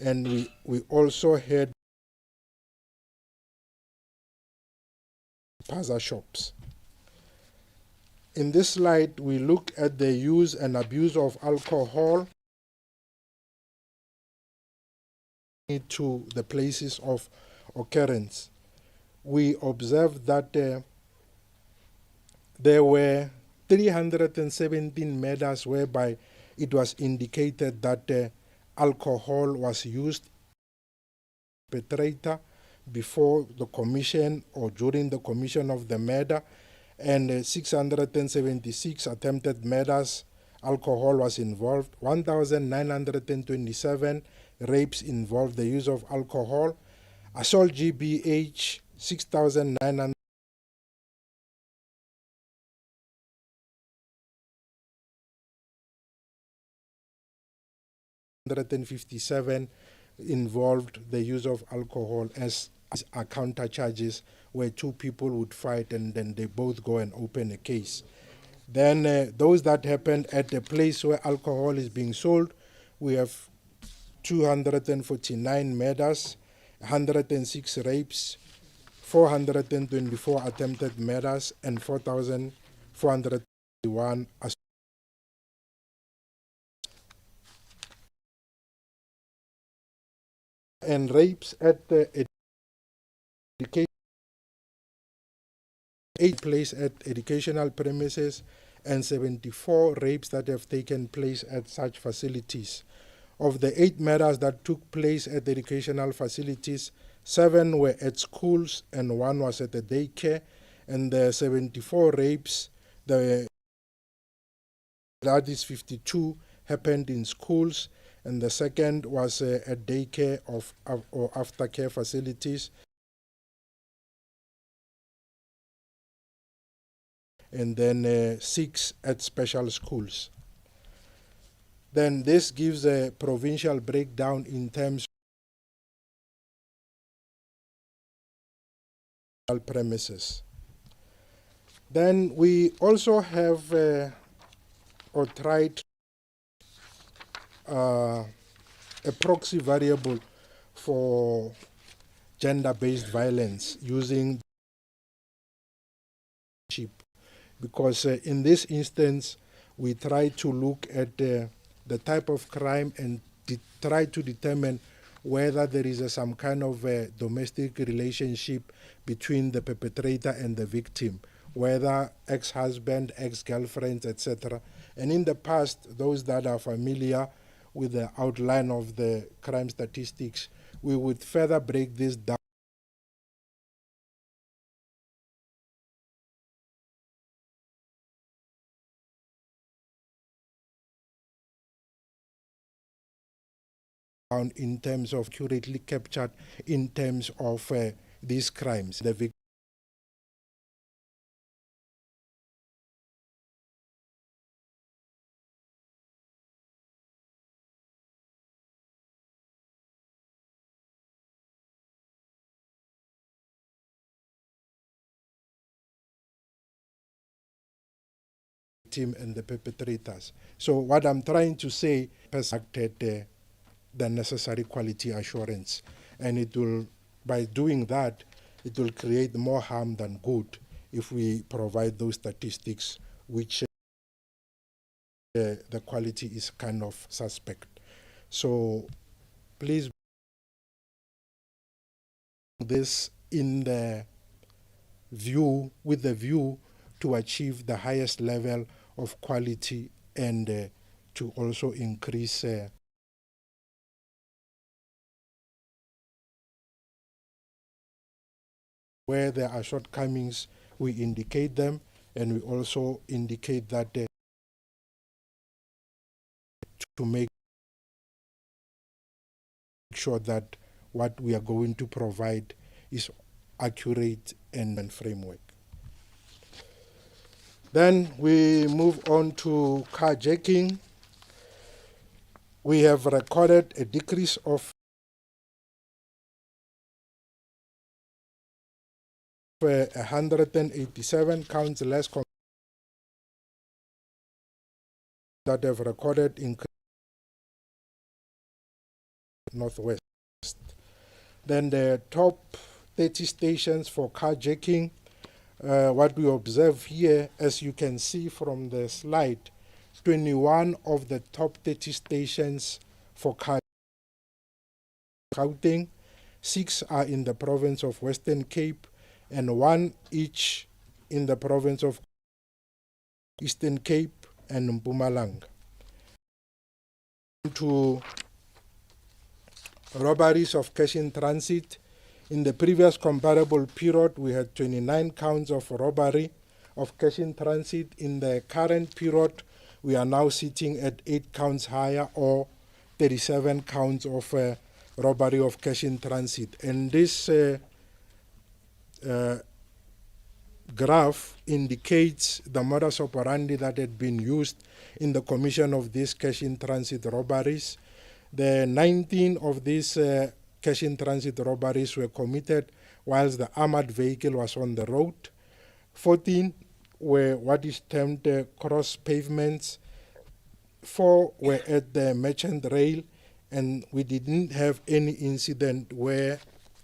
S3: and we also had spaza shops. In this slide, we look at the use and abuse of alcohol to the places of occurrence. We observed that there were 317 murders whereby it was indicated that alcohol was used perpetrator before the commission or during the commission of the murder, and 676 attempted murders, alcohol was involved. 1,927 rapes involved the use of alcohol. Assault GBH, 6,957 involved the use of alcohol as are counter charges where two people would fight and then they both go and open a case. Then those that happened at a place where alcohol is being sold, we have 249 murders, 106 rapes, 424 attempted murders, and 4,401 assaults. And rapes at the education, 8 place at educational premises, and 74 rapes that have taken place at such facilities. Of the 8 murders that took place at educational facilities, 7 were at schools and 1 was at a daycare, and the 74 rapes, that is 52, happened in schools, and the second was at daycare or aftercare facilities. And then 6 at special schools. Then this gives a provincial breakdown in terms of premises. Then we also have or tried a proxy variable for gender-based violence using because in this instance we try to look at the type of crime and try to determine whether there is some kind of domestic relationship between the perpetrator and the victim, whether ex-husband, ex-girlfriend, etc. And in the past, those that are familiar with the outline of the crime statistics, we would further break this down in terms of accurately captured in terms of these crimes. The victim and the perpetrators. So what I'm trying to say is acted the necessary quality assurance, and it will, by doing that, it will create more harm than good if we provide those statistics which the quality is kind of suspect. So please this in the view, with the view to achieve the highest level of quality and to also increase where there are shortcomings, we indicate them, and we also indicate that to make sure that what we are going to provide is accurate and framework. Then we move on to carjacking. We have recorded a decrease of 187 counts less that have recorded in Northwest. Then the top 30 stations for carjacking, what we observe here, as you can see from the slide, 21 of the top 30 stations for carjacking, 6 are in the province of Western Cape, and 1 each in the province of Eastern Cape and Mpumalanga. To robberies of cash in transit, in the previous comparable period, we had 29 counts of robbery of cash in transit. In the current period, we are now sitting at 8 counts higher, or 37 counts of robbery of cash in transit. And this graph indicates the modus operandi that had been used in the commission of these cash in transit robberies. The 19 of these cash in transit robberies were committed whilst the armored vehicle was on the road. 14 were what is termed cross pavements. 4 were at the merchant rail, and we didn't have any incident where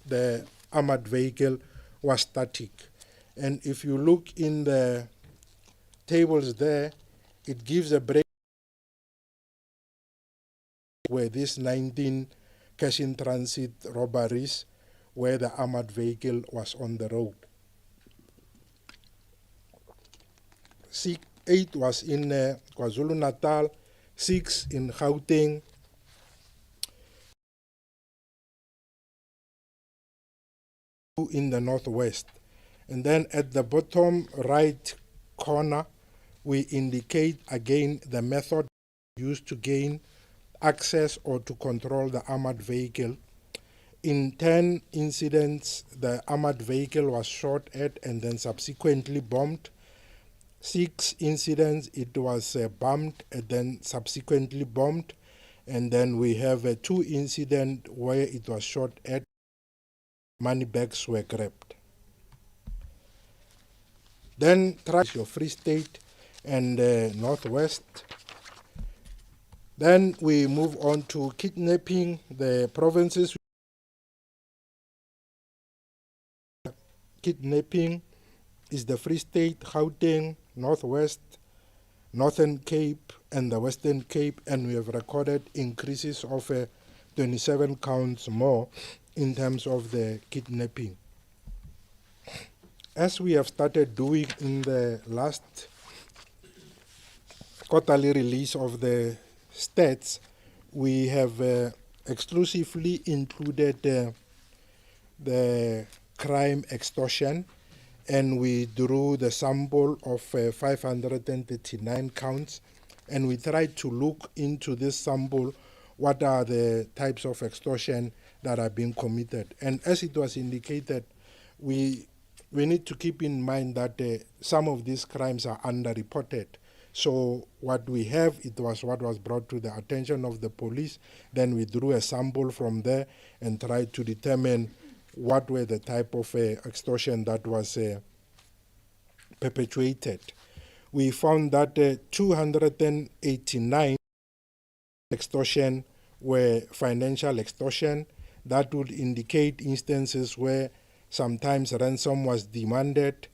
S3: the armored vehicle was static. And if you look in the tables there, it gives a break where these 19 cash in transit robberies where the armored vehicle was on the road. 8 was in KwaZulu-Natal, 6 in Gauteng, in the Northwest. And then at the bottom right corner, we indicate again the method used to gain access or to control the armored vehicle. In 10 incidents, the armored vehicle was shot at and then subsequently bombed. 6 incidents, it was bombed and then subsequently bombed. And then we have 2 incidents where it was shot at, money bags were grabbed. Then your Free State and Northwest. Then we move on to kidnapping. The provinces kidnapping is the Free State, Gauteng, Northwest, Northern Cape, and the Western Cape, and we have recorded increases of 27 counts more in terms of the kidnapping. As we have started doing in the last quarterly release of the stats, we have exclusively included the crime extortion, and we drew the sample of 539 counts, and we tried to look into this sample, what are the types of extortion that are being committed. And as it was indicated, we need to keep in mind that some of these crimes are underreported. So what we have, it was what was brought to the attention of the police. Then we drew a sample from there and tried to determine what were the type of extortion that was perpetuated. We found that 289 extortion were financial extortion. That would indicate instances where sometimes ransom was demanded,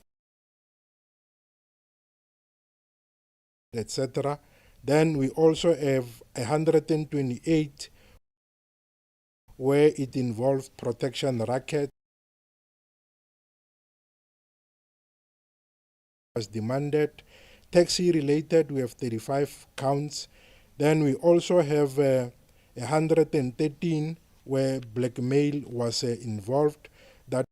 S3: etc. Then we also have 128 where it involved protection racket was demanded. Taxi related, we have 35 counts. Then we also have 113 where blackmail was involved. That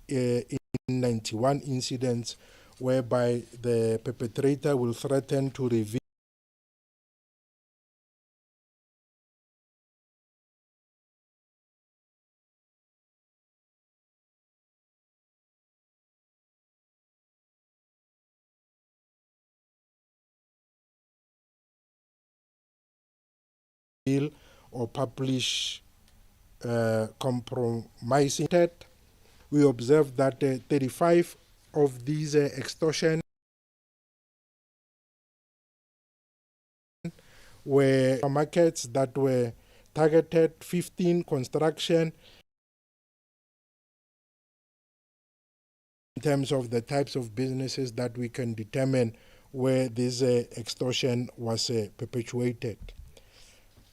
S3: in 91 incidents whereby the perpetrator will threaten to reveal or publish compromising. we observed that 35 of these extortion were markets that were targeted, 15 construction, in terms of the types of businesses that we can determine where this extortion was perpetuated.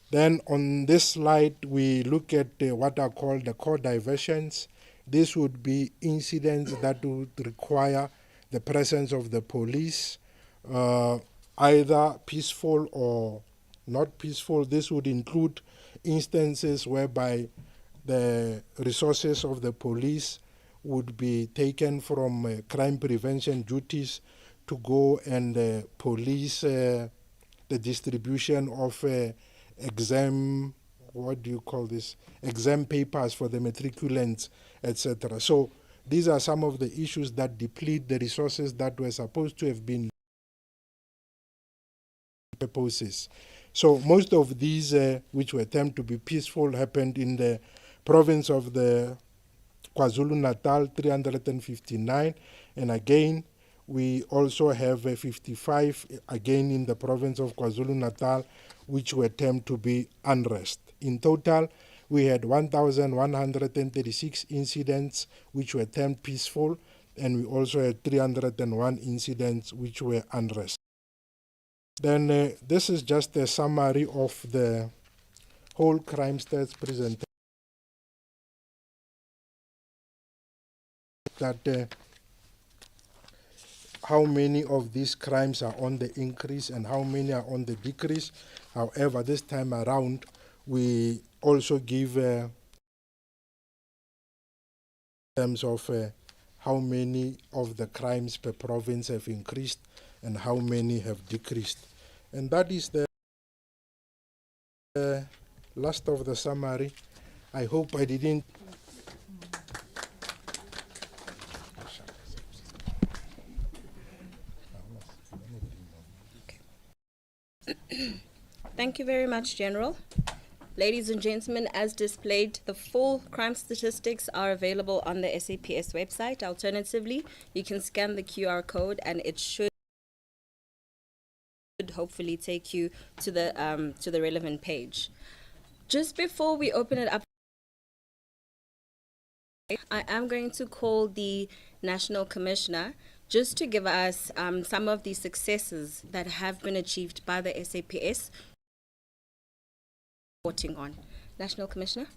S3: Then on this slide, we look at what are called the core diversions. This would be incidents that would require the presence of the police, either peaceful or not peaceful. This would include instances whereby the resources of the police would be taken from crime prevention duties to go and police the distribution of exam, what do you call this, exam papers for the matriculants, etc. So these are some of the issues that deplete the resources that were supposed to have been purposes. So most of these, which were termed to be peaceful, happened in the province of the KwaZulu-Natal, 359, and again we also have 55 again in the province of KwaZulu-Natal, which were termed to be unrest. In total, we had 1,136 incidents which were termed peaceful, and we also had 301 incidents which were unrest. Then this is just a summary of the whole crime stats presentation. That how many of these crimes are on the increase and how many are on the decrease. However, this time around, we also give terms of how many of the crimes per province have increased and how many have decreased. And that is the last of the summary. I hope I didn't
S2: Thank you very much, General. Ladies and gentlemen, as displayed, the full crime statistics are available on the SAPS website. Alternatively, you can scan the QR code and it should hopefully take you to the relevant page. Just before we open it up, I am going to call the National Commissioner just to give us some of the successes that have been achieved by the SAPS reporting on. National Commissioner?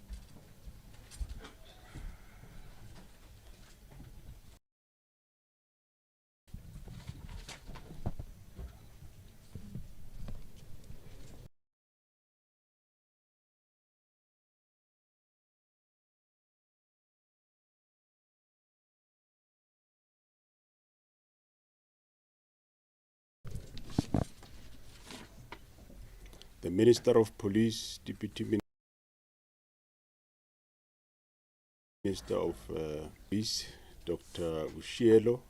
S4: The Minister of Police, Deputy Minister of Police, Dr. Ushielo,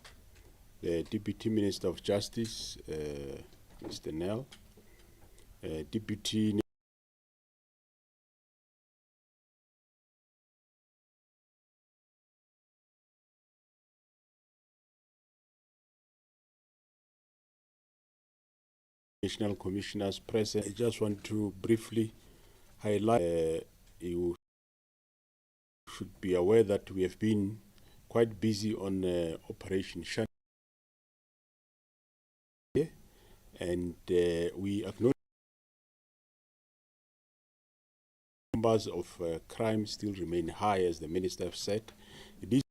S4: the Deputy Minister of Justice, Mr. Nell, Deputy National Commissioners present. I just want to briefly highlight you should be aware that we have been quite busy on Operation Shut, and we acknowledge numbers of crime still remain high, as the Minister has said. It is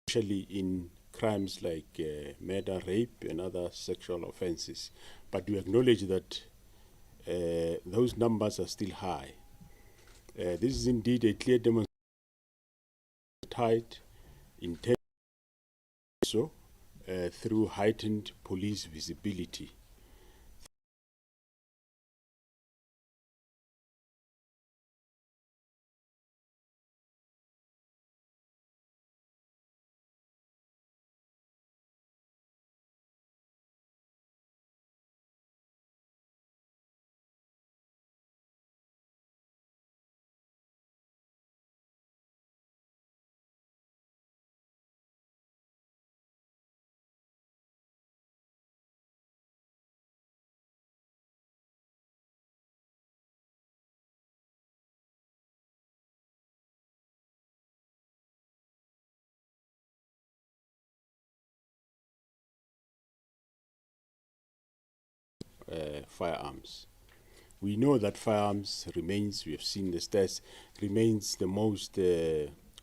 S4: especially in crimes like murder, rape, and other sexual offenses. But we acknowledge that those numbers are still high. This is indeed a clear demonstration in so through heightened police visibility. firearms. We know that firearms remains, we have seen the stats, remains the most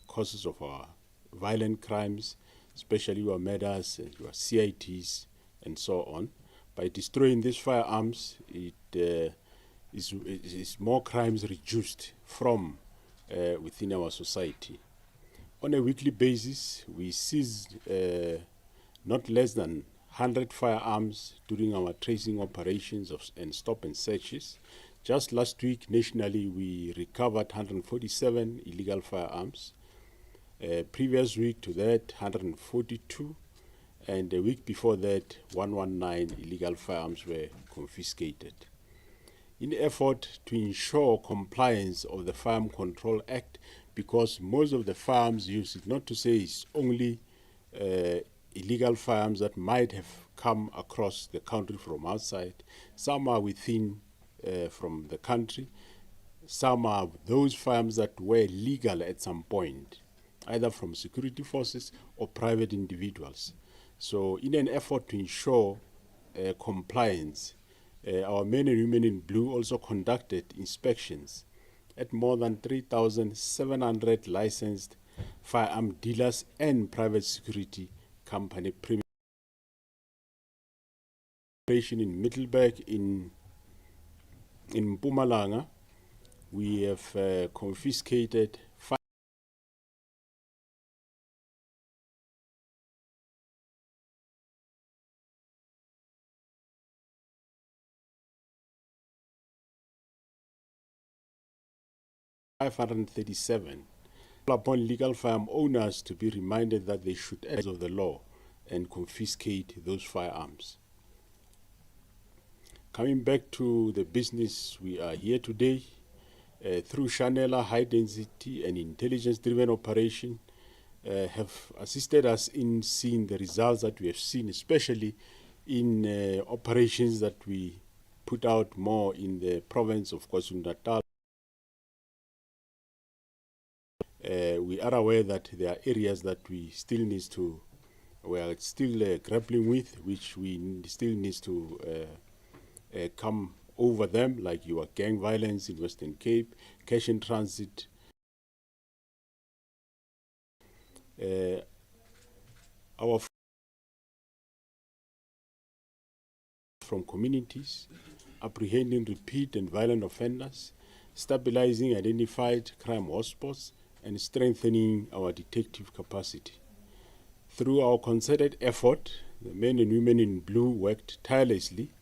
S4: causes of our violent crimes, especially your murders, your CITs, and so on. By destroying these firearms, it is more crimes reduced from within our society. On a weekly basis, we seized not less than 100 firearms during our tracing operations and stop and searches. Just last week, nationally, we recovered 147 illegal firearms. Previous week to that, 142. And the week before that, 119 illegal firearms were confiscated. In effort to ensure compliance of the Firearm Control Act, because most of the firearms used, not to say it's only illegal firearms that might have come across the country from outside. Some are within from the country. Some are those firearms that were legal at some point, either from security forces or private individuals. So in an effort to ensure compliance, our men and women in blue also conducted inspections at more than 3,700 licensed firearm dealers and private security company operation in Middelburg in Mpumalanga. We have confiscated 537. Upon legal firearm owners to be reminded that they should act of the law and confiscate those firearms. Coming back to the business, we are here today through Shanela High Density and Intelligence-Driven Operation have assisted us in seeing the results that we have seen, especially in operations that we put out more in the province of KwaZulu-Natal. We are aware that there are areas that we are still grappling with, which we still need to come over them, like your gang violence in Western Cape, cash in transit. Our from communities, apprehending repeat and violent offenders, stabilizing identified crime hotspots, and strengthening our detective capacity. Through our concerted effort, the men and women in blue worked tirelessly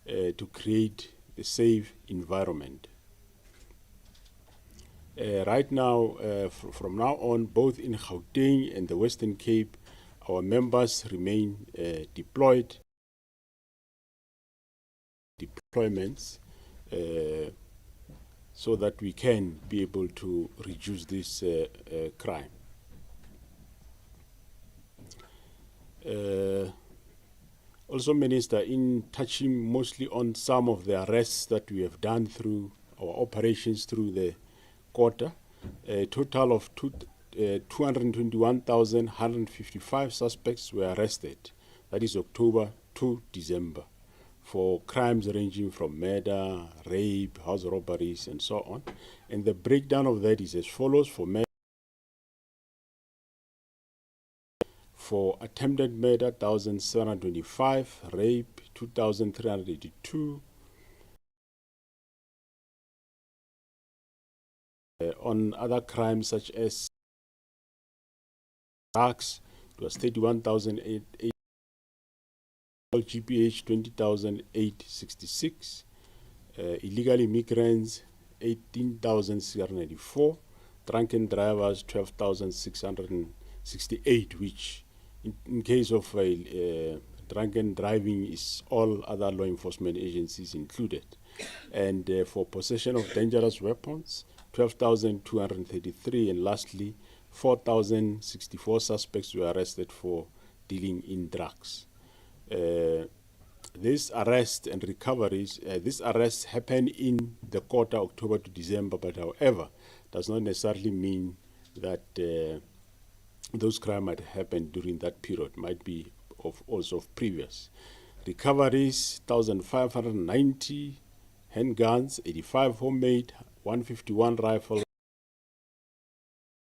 S4: to create a safe environment. Right now, from now on, both in Gauteng and the Western Cape, our members remain deployments so that we can be able to reduce this crime. Also, Minister, in touching mostly on some of the arrests that we have done through our operations through the quarter, a total of 221,155 suspects were arrested. That is October to December, for crimes ranging from murder, rape, house robberies, and so on. And the breakdown of that is as follows: for murder, for attempted murder, 1,725, rape, 2,382. On other crimes such as drugs, it was 31,800. GPH 20,866, illegal immigrants 18,694, drunken drivers 12,668, which in case of drunken driving is all other law enforcement agencies included. And for possession of dangerous weapons, 12,233, and lastly 4,064 suspects were arrested for dealing in drugs. This arrest and recoveries, these arrests happen in the quarter October to December, but however, does not necessarily mean that those crimes might happen during that period, might be also of previous. Recoveries 1,590 handguns, 85 homemade, 151 rifles,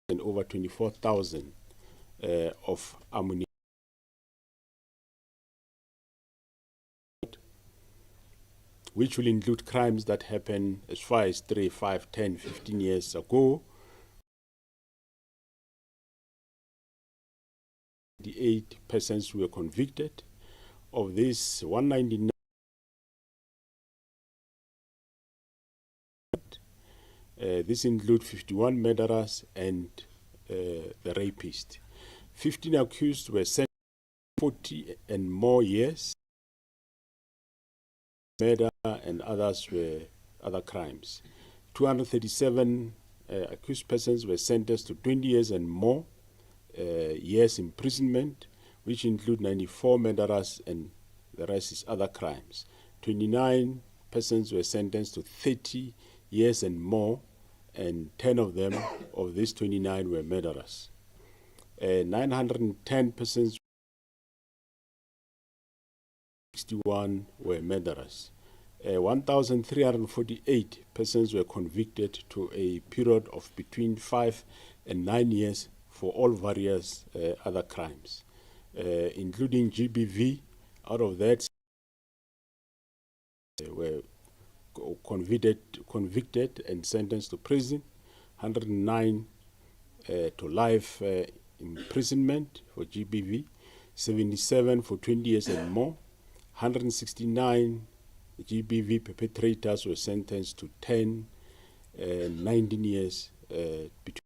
S4: and over 24,000 of ammunition. Which will include crimes that happened as far as 3, 5, 10, 15 years ago. 88 persons were convicted. Of this, 199 this includes 51 murderers and the rapist. 15 accused were sentenced to 40 and more years. Murder and others were other crimes. 237 accused persons were sentenced to 20 years and more years imprisonment, which include 94 murderers and the rest is other crimes. 29 persons were sentenced to 30 years and more, and 10 of them, of these 29, were murderers. 910 persons, 61 were murderers. 1,348 persons were convicted to a period of between 5 and 9 years for all various other crimes, including GBV. Out of that, were convicted and sentenced to prison, 109 to life imprisonment for GBV, 77 for 20 years and more, 169 GBV perpetrators were sentenced to 10 and 19 years between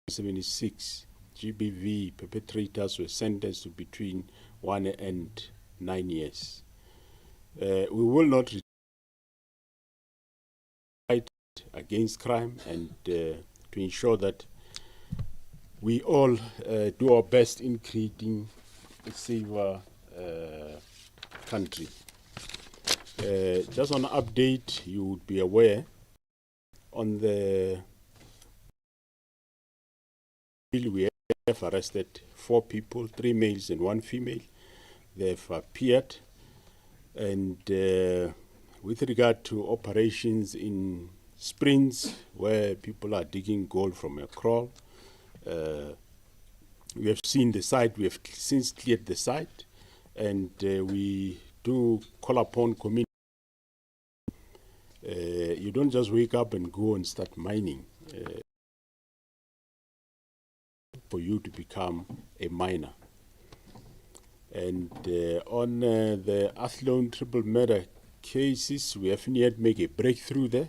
S4: 76 GBV perpetrators were sentenced to between 1 and 9 years. We will not fight against crime and to ensure that we all do our best in creating a safer country. Just on an update, you would be aware on the bill we have arrested 4 people, 3 males and 1 female. They have appeared. And with regard to operations in Springs, where people are digging gold from a crawl, we have seen the site. We have since cleared the site, and we do call upon community. You don't just wake up and go and start mining for you to become a miner. And on the Athlone triple murder cases, we haven't yet made a breakthrough there.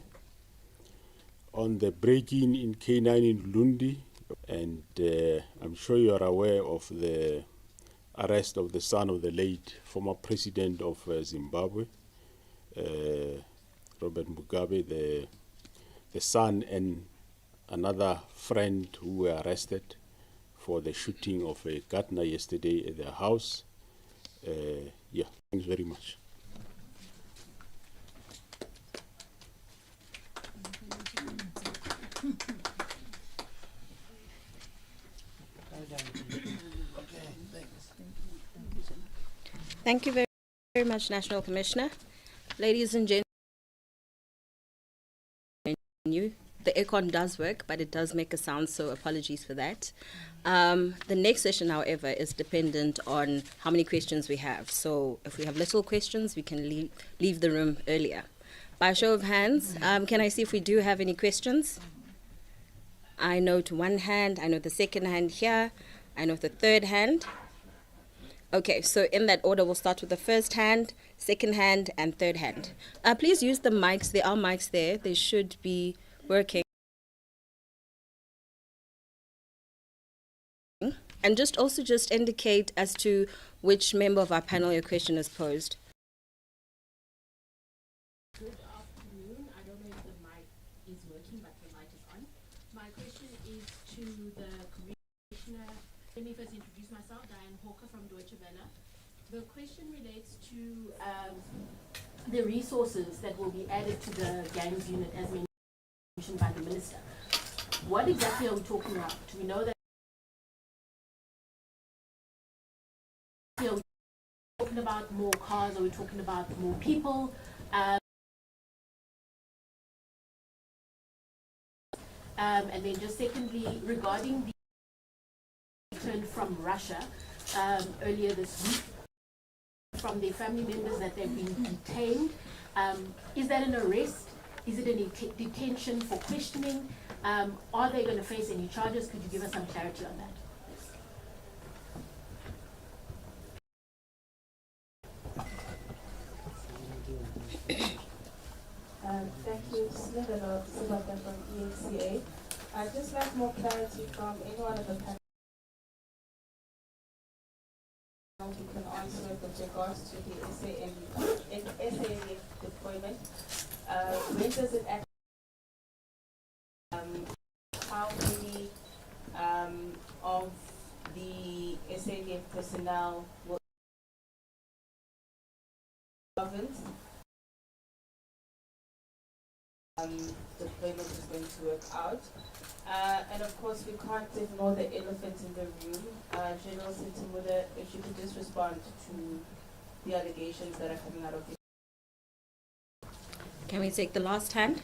S4: On the break-in in K9 in Lundi, and I'm sure you are aware of the arrest of the son of the late former president of Zimbabwe, Robert Mugabe, the son and another friend who were arrested for the shooting of a gardener yesterday at their house. Yeah, thanks very much.
S2: Thank you very much, National Commissioner. Ladies and gentlemen, the aircon does work, but it does make a sound, so apologies for that. The next session, however, is dependent on how many questions we have. So if we have little questions, we can leave the room earlier. By a show of hands, can I see if we do have any questions? I note 1 hand, I note the second hand here, I note the third hand. Okay, so in that order, we'll start with the first hand, second hand, and third hand. Please use the mics. There are mics there. They should be working. And just indicate as to which member of our panel your question is posed.
S5: Good afternoon. I don't know if the mic is working, but the mic is on. My question is to the Commissioner. Let me first introduce myself, Diane Hawker from Deutsche Welle. The question relates to the resources that will be added to the gangs unit as mentioned by the Minister. What exactly are we talking about? Do we know that you know, talking about more cars, are we talking about more people? And then just secondly, regarding the return from Russia earlier this week, from their family members that they've been detained, is that an arrest? Is it a detention for questioning? Are they going to face any charges? Could you give us some clarity on that?
S6: Thank you, Senator Sebastian from EHCA. I'd just like more clarity from anyone of the panel who can answer with regards to the SANDF deployment. When does it actually, how many of the SANDF personnel will province deployment is going to work out. And of course, we can't ignore the elephant in the room. General Sintimuda, if you could just respond to the allegations that are coming out of the...
S2: Can we take the last hand?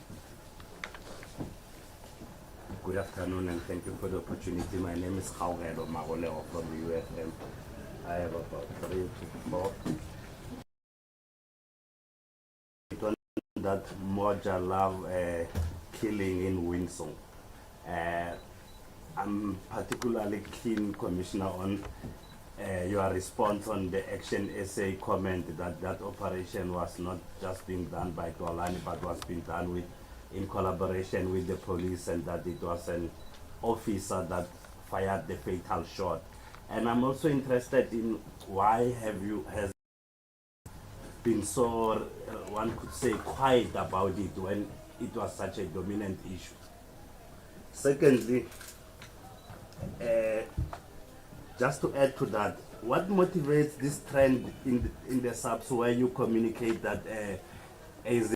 S7: Good afternoon and thank you for the opportunity. My name is Khaugelo Magoleo from the UFM. I have about 3 to 4. That Moja Love killing in Windsor. I'm particularly keen, Commissioner, on your response on the Action SA comment that that operation was not just being done by Golani but was being done in collaboration with the police, and that it was an officer that fired the fatal shot. And I'm also interested in why has been so, one could say, quiet about it when it was such a dominant issue. Secondly, just to add to that, what motivates this trend in the subs where you communicate that is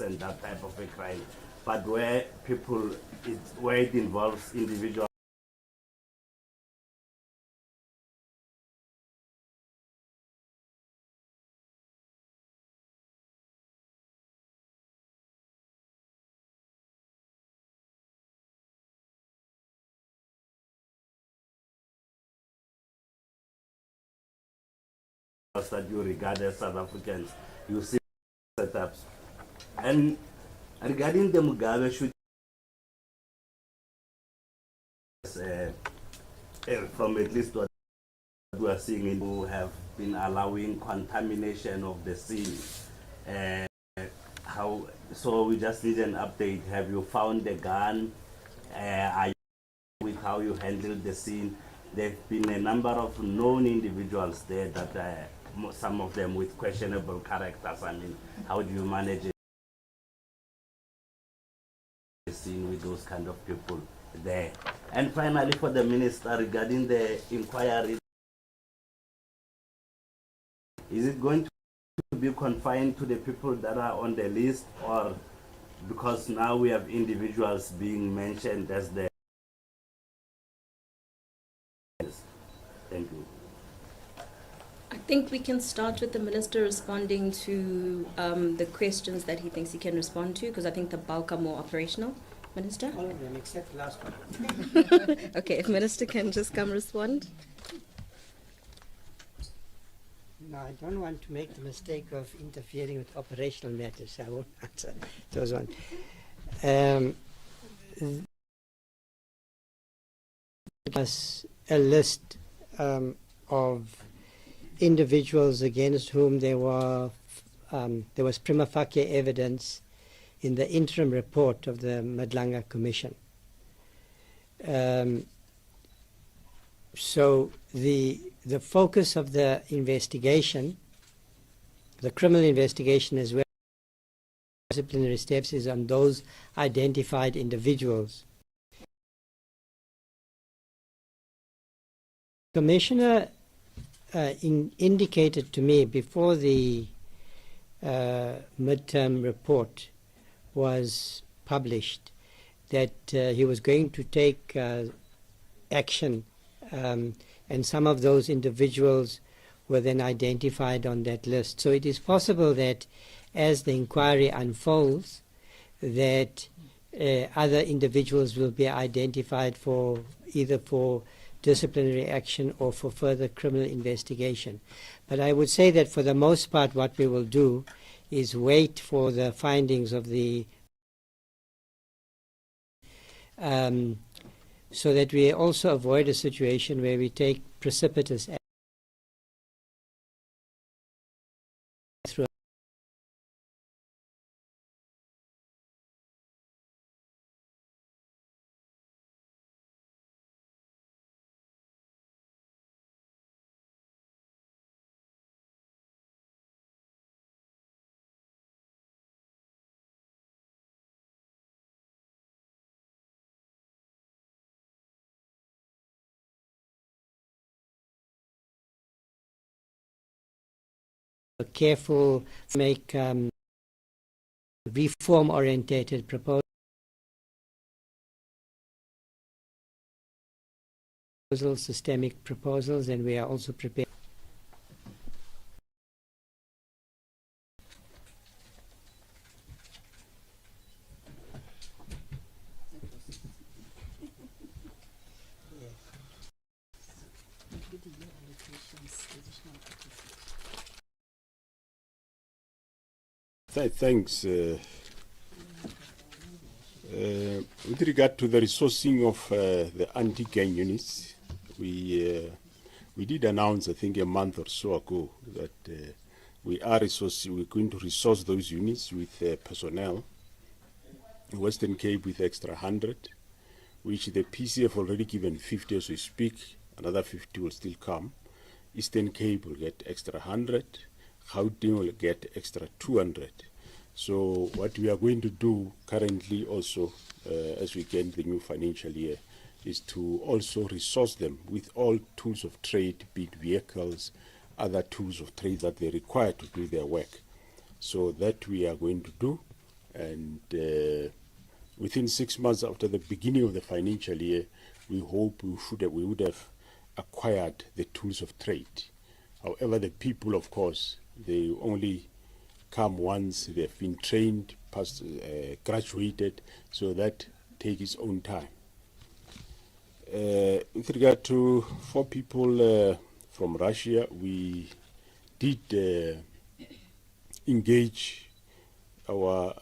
S7: and that type of a crime, but where where it involves individuals that you regard as South Africans, you see setups. And regarding the Mugabe shooting, from at least what we are seeing, who have been allowing contamination of the scene. So we just need an update. Have you found the gun? Are you with how you handled the scene? There have been a number of known individuals there that some of them with questionable characters. I mean, how do you manage a scene with those kind of people there? And finally, for the minister, regarding the inquiry, is it going to be confined to the people that are on the list, or because now we have individuals being mentioned as the... Thank you.
S2: I think we can start with the minister responding to the questions that he thinks he can respond to, because I think the bulk are more operational. Minister?
S1: All of them except the last one.
S2: Okay, if Minister can just come respond.
S1: No, I don't want to make the mistake of interfering with operational matters. I won't answer those ones. Was a list of individuals against whom there was prima facie evidence in the interim report of the Madlanga Commission. So the focus of the investigation, the criminal investigation as well as disciplinary steps, is on those identified individuals. Commissioner indicated to me before the midterm report was published that he was going to take action and some of those individuals were then identified on that list. So it is possible that as the inquiry unfolds, that other individuals will be identified for either for disciplinary action or for further criminal investigation. But I would say that for the most part what we will do is wait for the findings of the so that we also avoid a situation where we take precipitous action through a careful, make reform-orientated proposals, systemic proposals, and we are also prepared.
S4: Thanks. With regard to the resourcing of the anti-gang units, we did announce, I think, a month or so ago that we're going to resource those units with personnel. Western Cape with extra 100, which the PCF already given 50 as we speak. Another 50 will still come. Eastern Cape will get extra 100. Gauteng will get extra 200. So what we are going to do currently also, as we get the new financial year, is to also resource them with all tools of trade, be it vehicles, other tools of trade that they require to do their work. So that we are going to do, and within 6 months after the beginning of the financial year, we hope we would have acquired the tools of trade. However, the people, of course, they only come once they've been trained, graduated, so that takes its own time. With regard to 4 people from Russia, we did engage our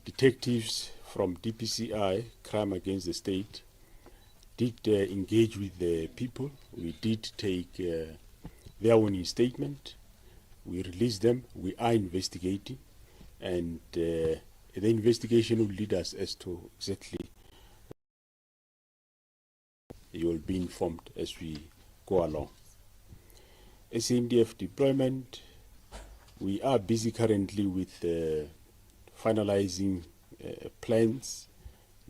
S4: detectives from DPCI, Crime Against the State, did engage with the people. We did take their own statement. We released them. We are investigating, and the investigation will lead us as to exactly. You will be informed as we go along. SANDF deployment, we are busy currently with finalizing plans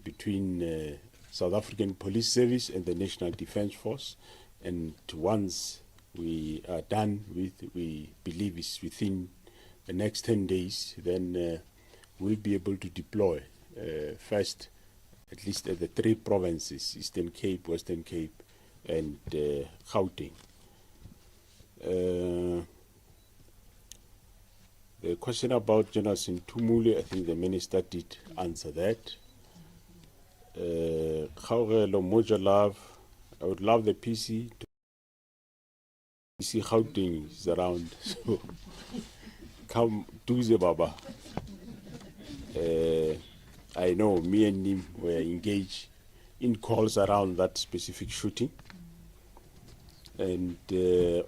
S4: between South African Police Service and the National Defence Force, and once we are done with, we believe it's within the next 10 days, then we'll be able to deploy first, at least at the 3 provinces, Eastern Cape, Western Cape, and Gauteng. The question about General Sintumule, I think the Minister did answer that. Kgaugelo Moja Love, I would love the PC to see Gauteng is around, so come Tuze Baba. I know me and him were engaged in calls around that specific shooting. And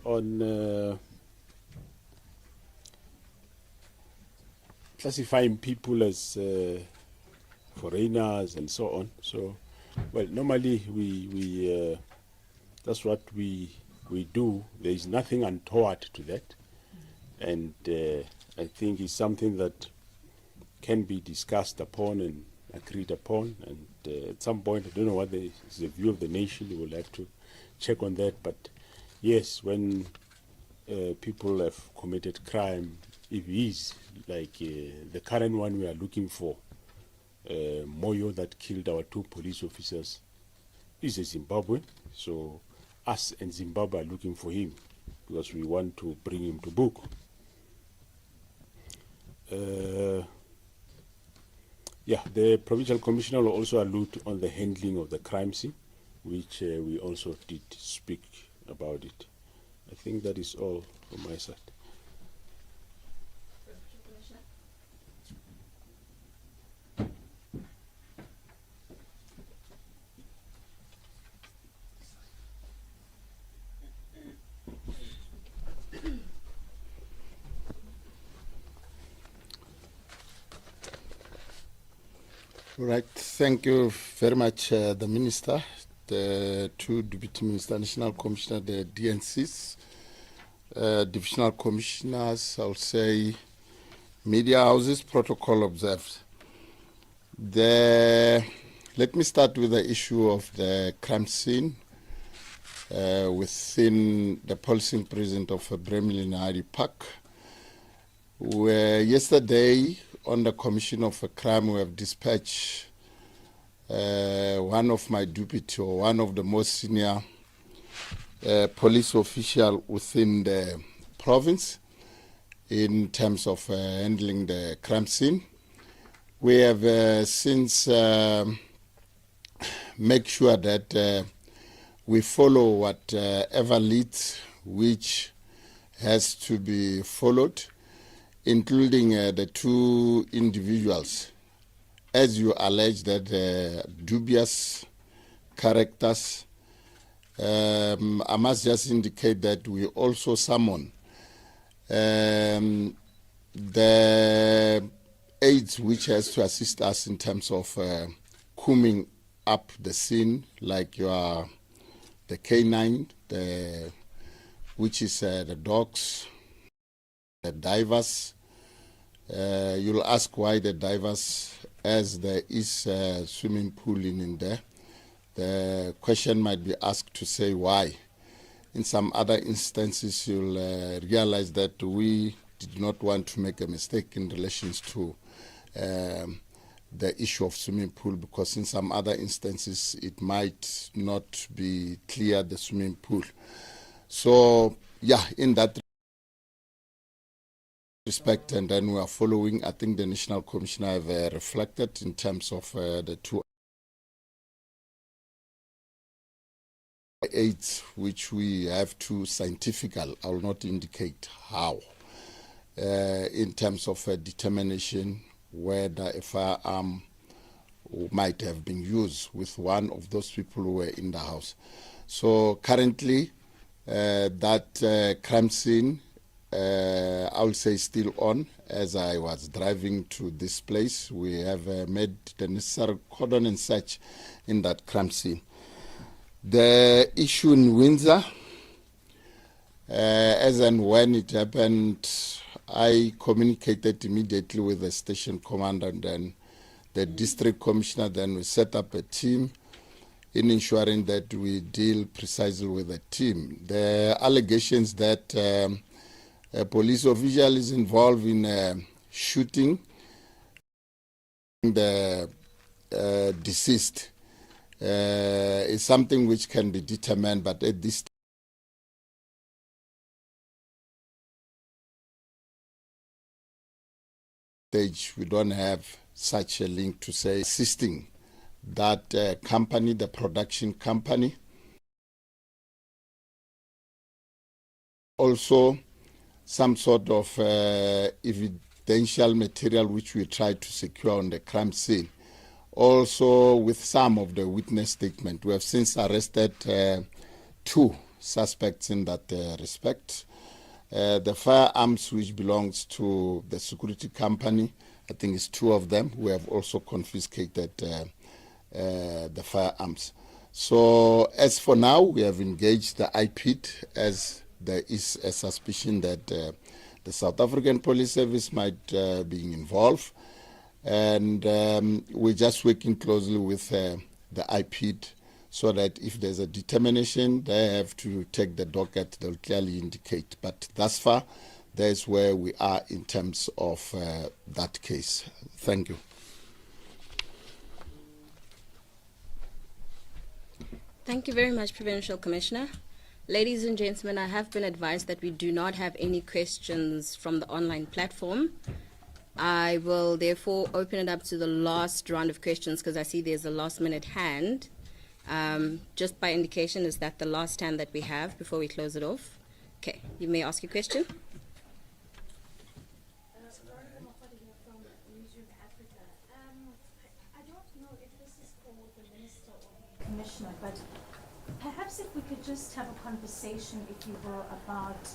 S4: on classifying people as foreigners and so on. So, well, normally we that's what we do. There is nothing untoward to that, and I think it's something that can be discussed upon and agreed upon. And at some point, I don't know what is the view of the nation. We will have to check on that. But yes, when people have committed crime, if it is like the current one we are looking for, Moyo that killed our 2 police officers is a Zimbabwean, so us and Zimbabwe are looking for him because we want to bring him to book. Yeah, the provincial commissioner will also allude on the handling of the crime scene, which we also did speak about it. I think that is all from my side.
S8: Right, thank you very much, the Minister, the two Deputy Minister, National Commissioner, the DNCs, Divisional Commissioners, I'll say media houses, protocol observed. Let me start with the issue of the crime scene within the policing precinct of Bramley Hyde Park, where yesterday on the commission of a crime we have dispatched one of my deputy or one of the most senior police official within the province in terms of handling the crime scene. We have since make sure that we follow whatever leads which has to be followed, including the two individuals, as you allege that dubious characters. I must just indicate that we also summon the aides which has to assist us in terms of combing up the scene, like the canine, which is the dogs, the divers. You'll ask why the divers, as there is a swimming pool in there. The question might be asked to say why. In some other instances, you'll realize that we did not want to make a mistake in relation to the issue of swimming pool, because in some other instances, it might not be clear, the swimming pool. So, yeah, in that respect, and then we are following, I think the National Commissioner have reflected in terms of the two aids which we have to scientifical, I will not indicate how, in terms of determination whether a firearm might have been used with one of those people who were in the house. So currently that crime scene, I will say, still on. As I was driving to this place, we have made the necessary cordon and search in that crime scene. The issue in Windsor, as and when it happened, I communicated immediately with the station commander and then the district commissioner. Then we set up a team in ensuring that we deal precisely with the team. The allegations that a police official is involved in shooting the deceased is something which can be determined, but at this stage we don't have such a link to say assisting that company, the production company. Also some sort of evidential material which we try to secure on the crime scene. Also with some of the witness statement. We have since arrested 2 suspects in that respect. The firearms which belongs to the security company, I think it's 2 of them. We have also confiscated the firearms. So as for now, we have engaged the IPID as there is a suspicion that the South African Police Service might be involved. And we're just working closely with the IPID so that if there's a determination, they have to take the docket, they'll clearly indicate. But thus far, that's where we are in terms of that case. Thank you.
S2: Thank you very much, Provincial Commissioner. Ladies and gentlemen, I have been advised that we do not have any questions from the online platform. I will therefore open it up to the last round of questions because I see there's a last minute hand. Just by indication, is that the last hand that we have before we close it off? Okay, you may ask your question.
S9: I don't know if this is for the Minister or the Commissioner, but perhaps if we could just have a conversation, if you will, about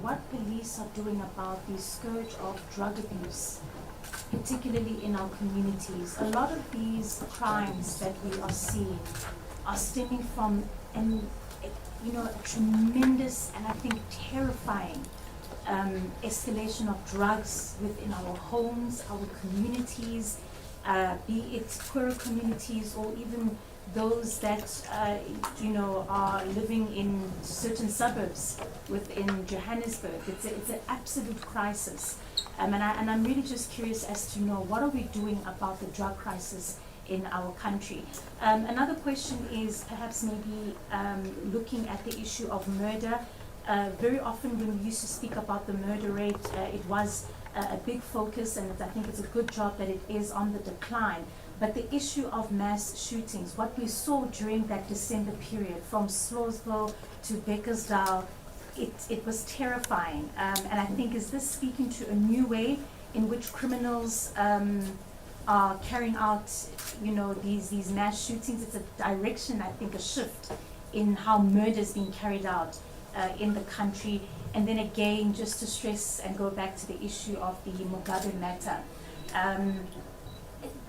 S9: what police are doing about the scourge of drug abuse, particularly in our communities. A lot of these crimes that we are seeing are stemming from a tremendous and I think terrifying escalation of drugs within our homes, our communities, be it poorer communities or even those that are living in certain suburbs within Johannesburg. It's an absolute crisis, and I'm really just curious as to know what are we doing about the drug crisis in our country. Another question is perhaps maybe looking at the issue of murder. Very often when we used to speak about the murder rate, it was a big focus, and I think it's a good job that it is on the decline. But the issue of mass shootings, what we saw during that December period from Slawsville to Beckersdale, it was terrifying. And I think, is this speaking to a new way in which criminals are carrying out, these mass shootings? It's a direction, I think, a shift in how murder is being carried out in the country. And then again, just to stress and go back to the issue of the Mugabe matter.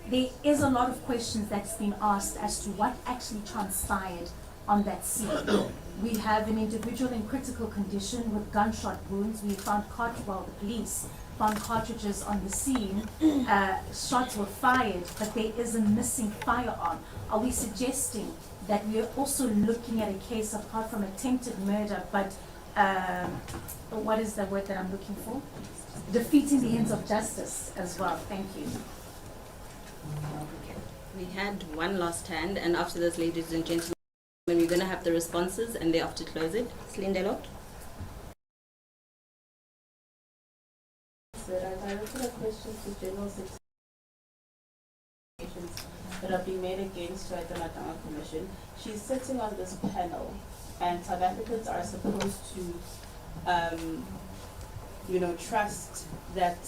S9: There is a lot of questions that's been asked as to what actually transpired on that scene. We have an individual in critical condition with gunshot wounds. We found the police found cartridges on the scene. Shots were fired, but there is a missing firearm. Are we suggesting that we are also looking at a case apart from attempted murder, but what is the word that I'm looking for? Defeating the ends of justice as well. Thank you.
S2: We had one last hand, and after this, ladies and gentlemen, we're going to have the responses and thereafter close it. Slindelo.
S6: Sir, I directed a question to General Secretary that are being made against her at the Natanga Commission. She's sitting on this panel, and South Africans are supposed to trust that,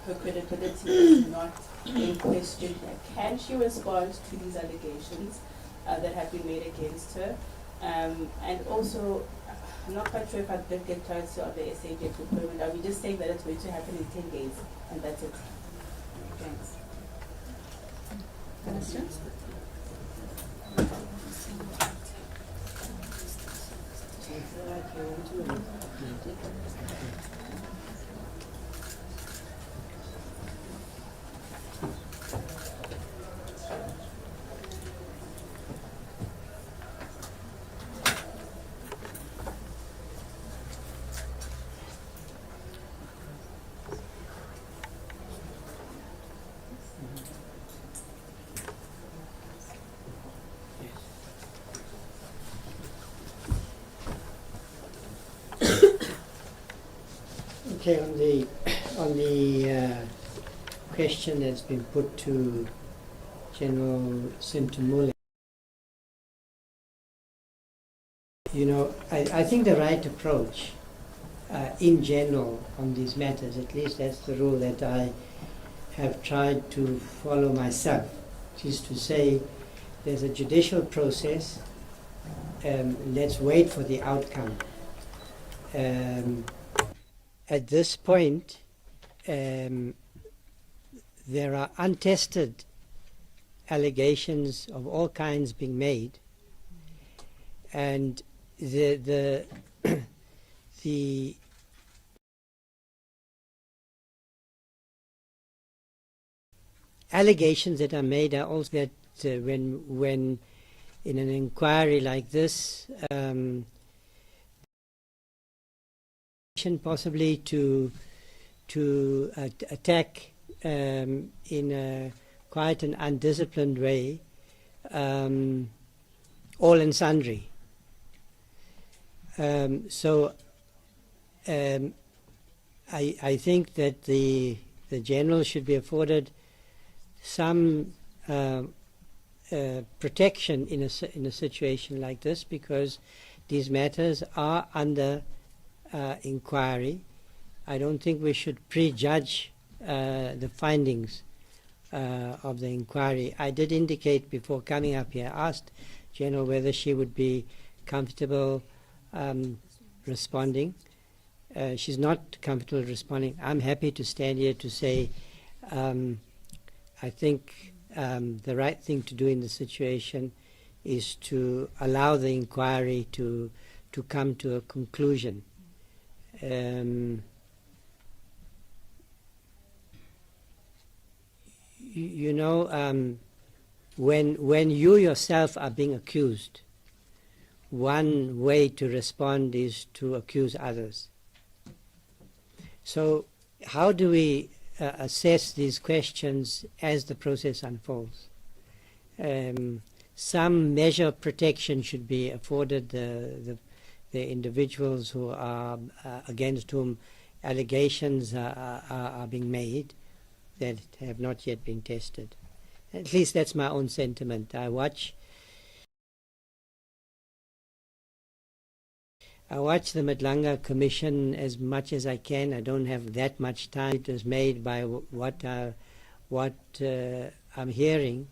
S6: her credibility is not in question. Can she respond to these allegations that have been made against her? And also, I'm not quite sure if I did get clarity on the SAJ deployment. Are we just saying that it's going to happen in 10 days and that's it? Thanks.
S2: Questions?
S1: Okay, on the question that's been put to General Sintamule, I think the right approach in general on these matters, at least that's the rule that I have tried to follow myself, which is to say there's a judicial process, let's wait for the outcome. At this point, there are untested allegations of all kinds being made, and the allegations that are made are also that when in an inquiry like this, possibly to attack in a quite an undisciplined way all and sundry. I think that the general should be afforded some protection in a situation like this, because these matters are under inquiry. I don't think we should prejudge the findings of the inquiry. I did indicate before coming up here, asked General whether she would be comfortable responding. She's not comfortable responding. I'm happy to stand here to say I think the right thing to do in the situation is to allow the inquiry to come to a conclusion. You know, when you yourself are being accused, one way to respond is to accuse others. So how do we assess these questions as the process unfolds? Some measure of protection should be afforded the individuals who are against whom allegations are being made that have not yet been tested. At least that's my own sentiment. I watch the Madlanga Commission as much as I can. I don't have that much time. It was made by what I'm hearing.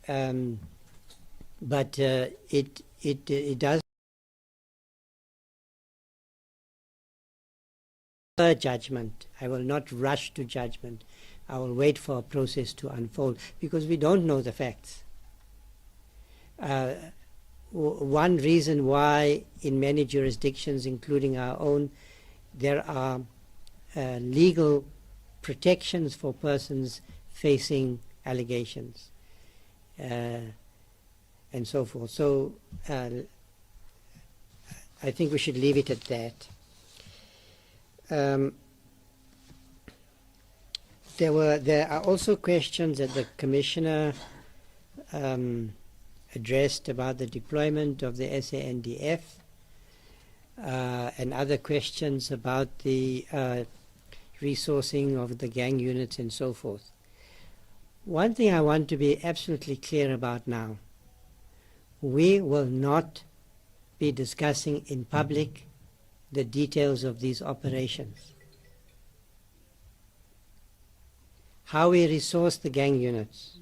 S1: But it does judgment. I will not rush to judgment. I will wait for a process to unfold, because we don't know the facts. One reason why in many jurisdictions, including our own, there are legal protections for persons facing allegations and so forth. So I think we should leave it at that. There are also questions that the Commissioner addressed about the deployment of the SANDF and other questions about the resourcing of the gang units and so forth. One thing I want to be absolutely clear about now: we will not be discussing in public the details of these operations. How we resource the gang units,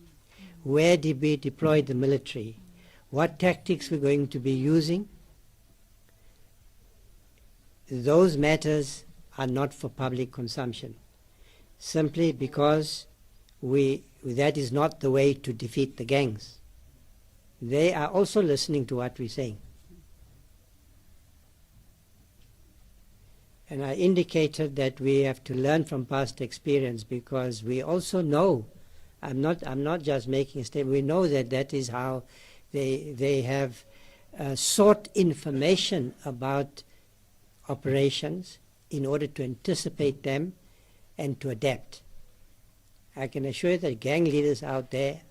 S1: where did we deploy the military, what tactics we're going to be using, those matters are not for public consumption, simply because that is not the way to defeat the gangs. They are also listening to what we're saying. And I indicated that we have to learn from past experience, because we also know, I'm not just making a statement, we know that is how they have sought information about operations in order to anticipate them and to adapt. I can assure you that gang leaders out there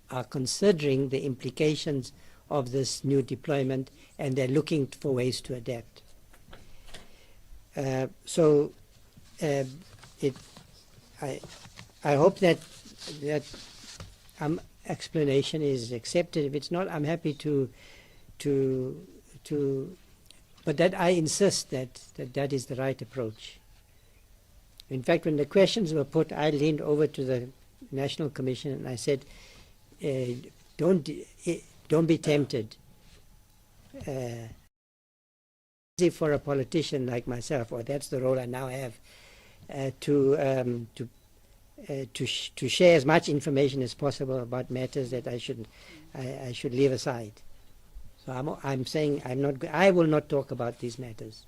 S1: are considering the implications of this new deployment, and they're looking for ways to adapt. I hope that explanation is accepted. If it's not, I'm happy to but that I insist that is the right approach. In fact, when the questions were put, I leaned over to the National Commission and I said, don't be tempted. For a politician like myself, or that's the role I now have, to share as much information as possible about matters that I should leave aside. So I'm saying I will not talk about these matters.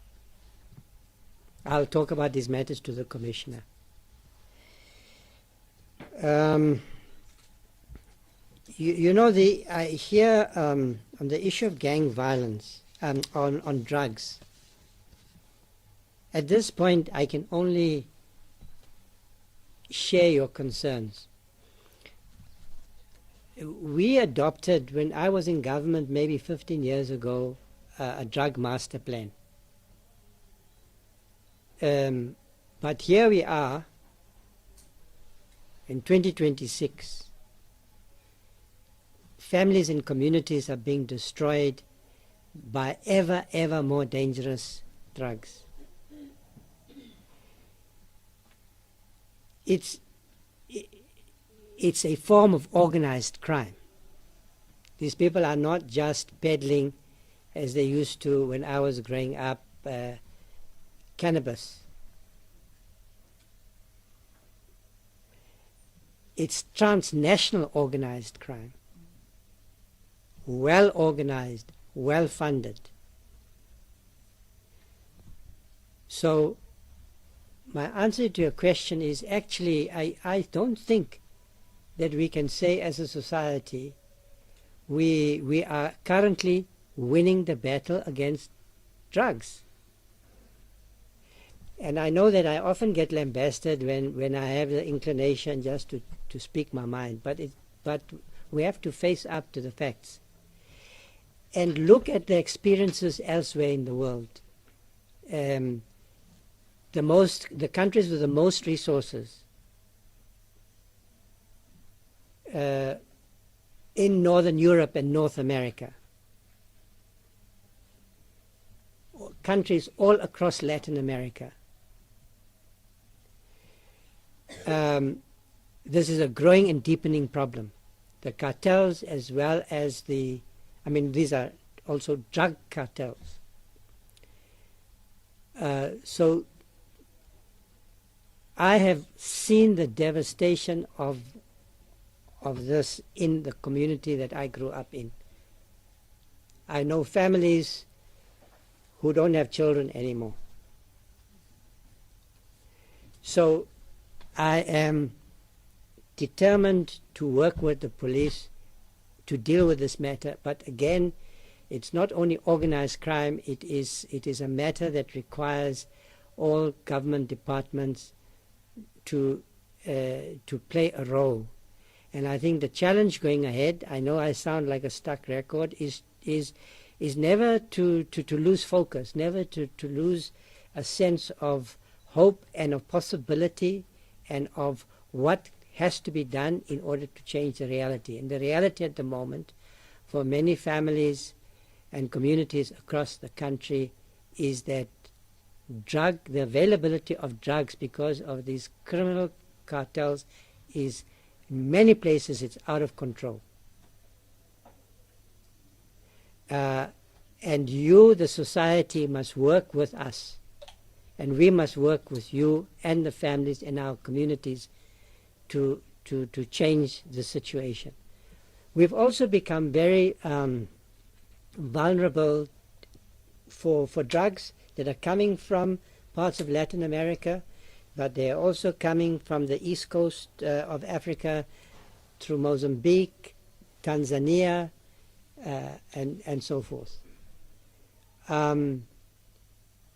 S1: I'll talk about these matters to the Commissioner. You know, I hear on the issue of gang violence, on drugs. At this point, I can only share your concerns. we adopted, when I was in government maybe 15 years ago, a drug master plan. But here we are in 2026. Families and communities are being destroyed by ever more dangerous drugs. It's a form of organized crime. These people are not just peddling, as they used to when I was growing up, cannabis. It's transnational organized crime. Well organized, well funded. So my answer to your question is actually I don't think that we can say as a society we are currently winning the battle against drugs. And I know that I often get lambasted when I have the inclination just to speak my mind, but we have to face up to the facts and look at the experiences elsewhere in the world. The countries with the most resources in Northern Europe and North America, countries all across Latin America. This is a growing and deepening problem. The cartels, as well as these are also drug cartels. So I have seen the devastation of this in the community that I grew up in. I know families who don't have children anymore. So I am determined to work with the police to deal with this matter, but again, it's not only organized crime, it is a matter that requires all government departments to play a role. And I think the challenge going ahead, I know I sound like a stuck record, is never to lose focus, never to lose a sense of hope and of possibility and of what has to be done in order to change the reality. And the reality at the moment for many families and communities across the country is that the availability of drugs because of these criminal cartels is, in many places, it's out of control. And you, the society, must work with us. And we must work with you and the families in our communities to change the situation. We've also become very vulnerable for drugs that are coming from parts of Latin America, but they are also coming from the east coast of Africa through Mozambique, Tanzania, and so forth.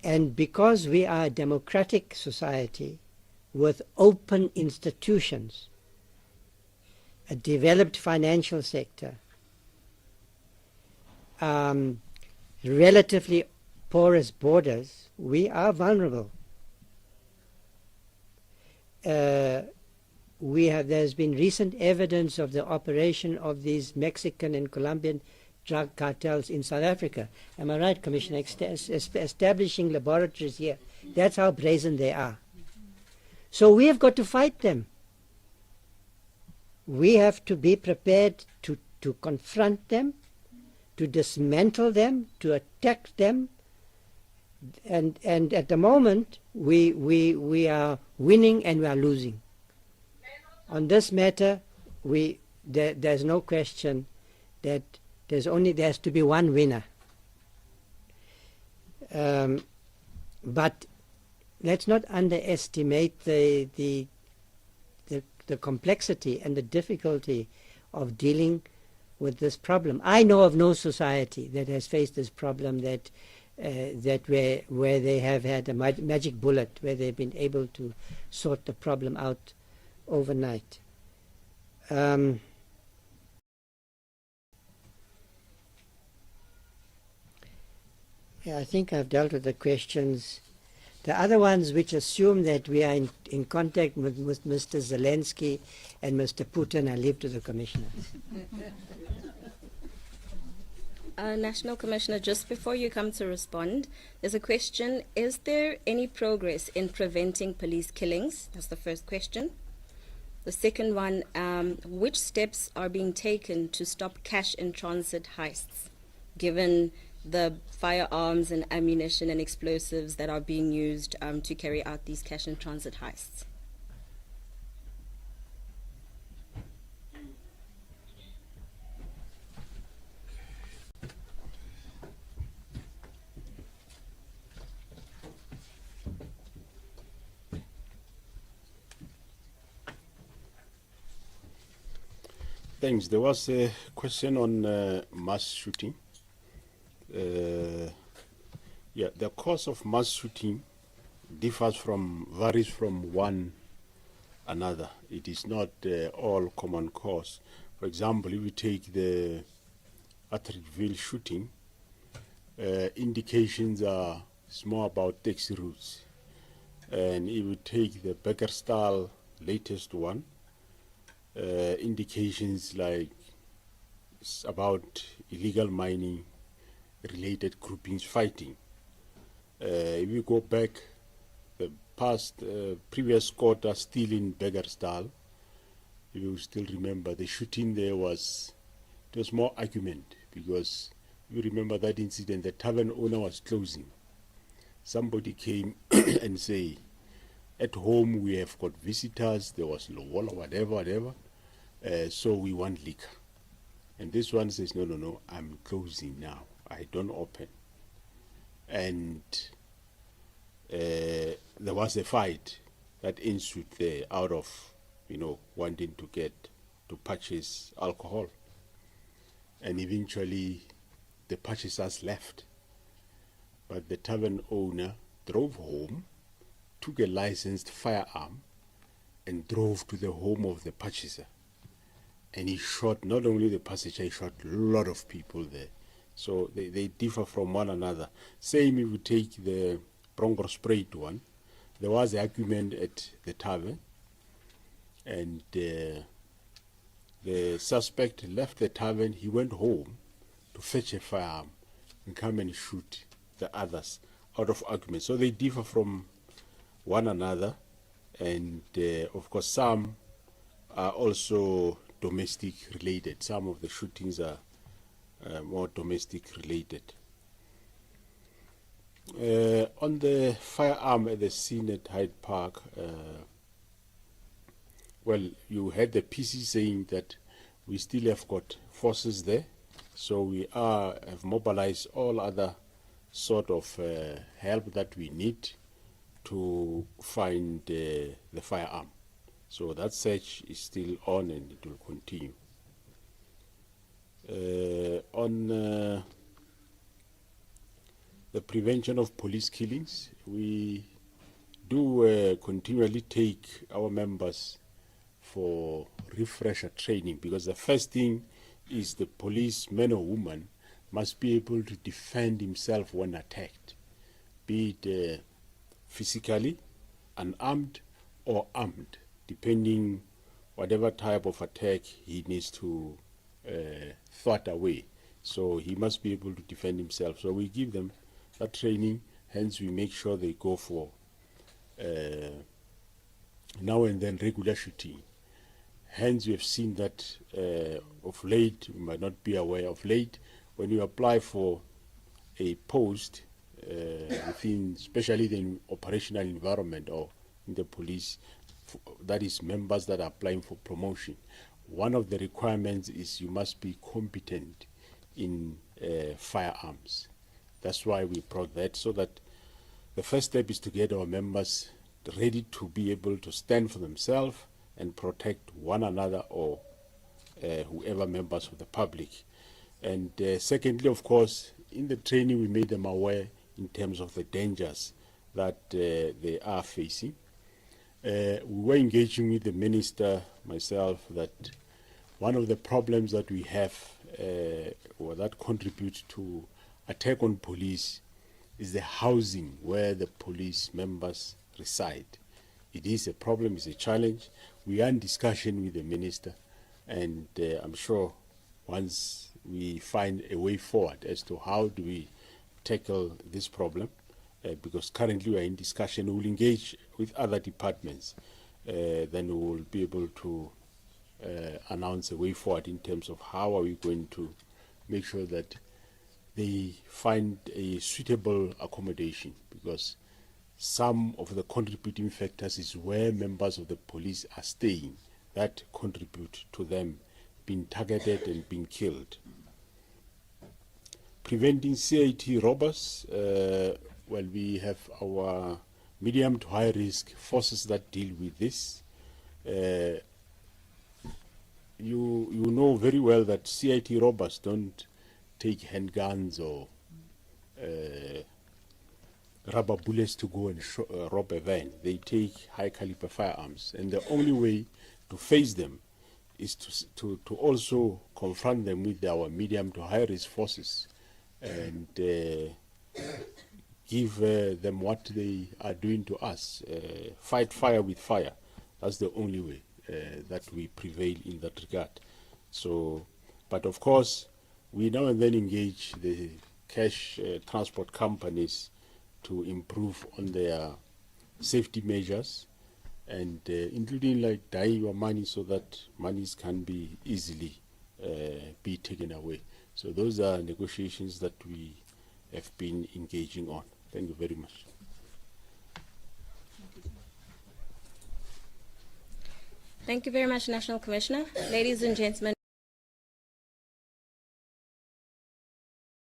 S1: And because we are a democratic society with open institutions, a developed financial sector, relatively porous borders, we are vulnerable. There's been recent evidence of the operation of these Mexican and Colombian drug cartels in South Africa. Am I right, Commissioner? Establishing laboratories here. That's how brazen they are. So we have got to fight them. We have to be prepared to confront them, to dismantle them, to attack them. And at the moment, we are winning and we are losing. On this matter, there's no question that there has to be one winner. But let's not underestimate the complexity and the difficulty of dealing with this problem. I know of no society that has faced this problem that where they have had a magic bullet, where they've been able to sort the problem out overnight. Okay, I think I've dealt with the questions. The other ones which assume that we are in contact with Mr. Zelensky and Mr. Putin, I leave to the Commissioner.
S2: National Commissioner, just before you come to respond, there's a question. Is there any progress in preventing police killings? That's the first question. The second one, which steps are being taken to stop cash in transit heists, given the firearms and ammunition and explosives that are being used to carry out these cash in transit heists?
S4: Thanks. There was a question on mass shooting. Yeah, the cause of mass shooting varies from one another. It is not all common cause. For example, if you take the Atteridgeville shooting, indications are more about taxi routes. And if you take the Beckerstall latest one, indications like about illegal mining related groupings fighting. If you go back, the previous quarter still in Beckerstall, if you still remember, the shooting there it was more argument, because you remember that incident, the tavern owner was closing. Somebody came and say, at home we have got visitors, there was lobola, whatever, so we want liquor. And this one says, no, I'm closing now, I don't open. And there was a fight that ensued there out of, wanting to purchase alcohol. And eventually the purchasers left. But the tavern owner drove home, took a licensed firearm, and drove to the home of the purchaser. And he shot not only the passenger, he shot a lot of people there. So they differ from one another. Same if you take the Bronkhorstspruit one, there was an argument at the tavern, and the suspect left the tavern, he went home to fetch a firearm and come and shoot the others out of argument. So they differ from one another, and of course some are also domestic related. Some of the shootings are more domestic related. On the firearm at the scene at Hyde Park, well, you had the PC saying that we still have got forces there, so we have mobilized all other sort of help that we need to find the firearm. So that search is still on and it will continue. On the prevention of police killings, we do continually take our members for refresher training, because the first thing is the policeman or woman must be able to defend himself when attacked, be it physically, unarmed or armed, depending whatever type of attack he needs to thwart away. So he must be able to defend himself. So we give them that training, hence we make sure they go for now and then regular shooting. Hence we have seen that of late, you might not be aware, of late, when you apply for a post within, especially the operational environment or in the police, that is members that are applying for promotion, one of the requirements is you must be competent in firearms. That's why we brought that, so that the first step is to get our members ready to be able to stand for themselves and protect one another or whoever members of the public. And secondly, of course, in the training we made them aware in terms of the dangers that they are facing. We were engaging with the minister, myself, that one of the problems that we have or that contributes to attack on police is the housing where the police members reside. It is a problem, it's a challenge. We are in discussion with the minister, and I'm sure once we find a way forward as to how do we tackle this problem, because currently we are in discussion, we'll engage with other departments, then we will be able to announce a way forward in terms of how are we going to make sure that they find a suitable accommodation, because some of the contributing factors is where members of the police are staying that contribute to them being targeted and being killed. Preventing CIT robbers, well, we have our medium to high risk forces that deal with this. You know very well that CIT robbers don't take handguns or rubber bullets to go and rob a van. They take high caliber firearms, and the only way to face them is to also confront them with our medium to high risk forces and give them what they are doing to us. Fight fire with fire. That's the only way that we prevail in that regard. So, but of course, we now and then engage the cash transport companies to improve on their safety measures, and including like dying your money so that monies can be easily be taken away. So those are negotiations that we have been engaging on. Thank you very much.
S2: Thank you very much, National Commissioner. Ladies and gentlemen,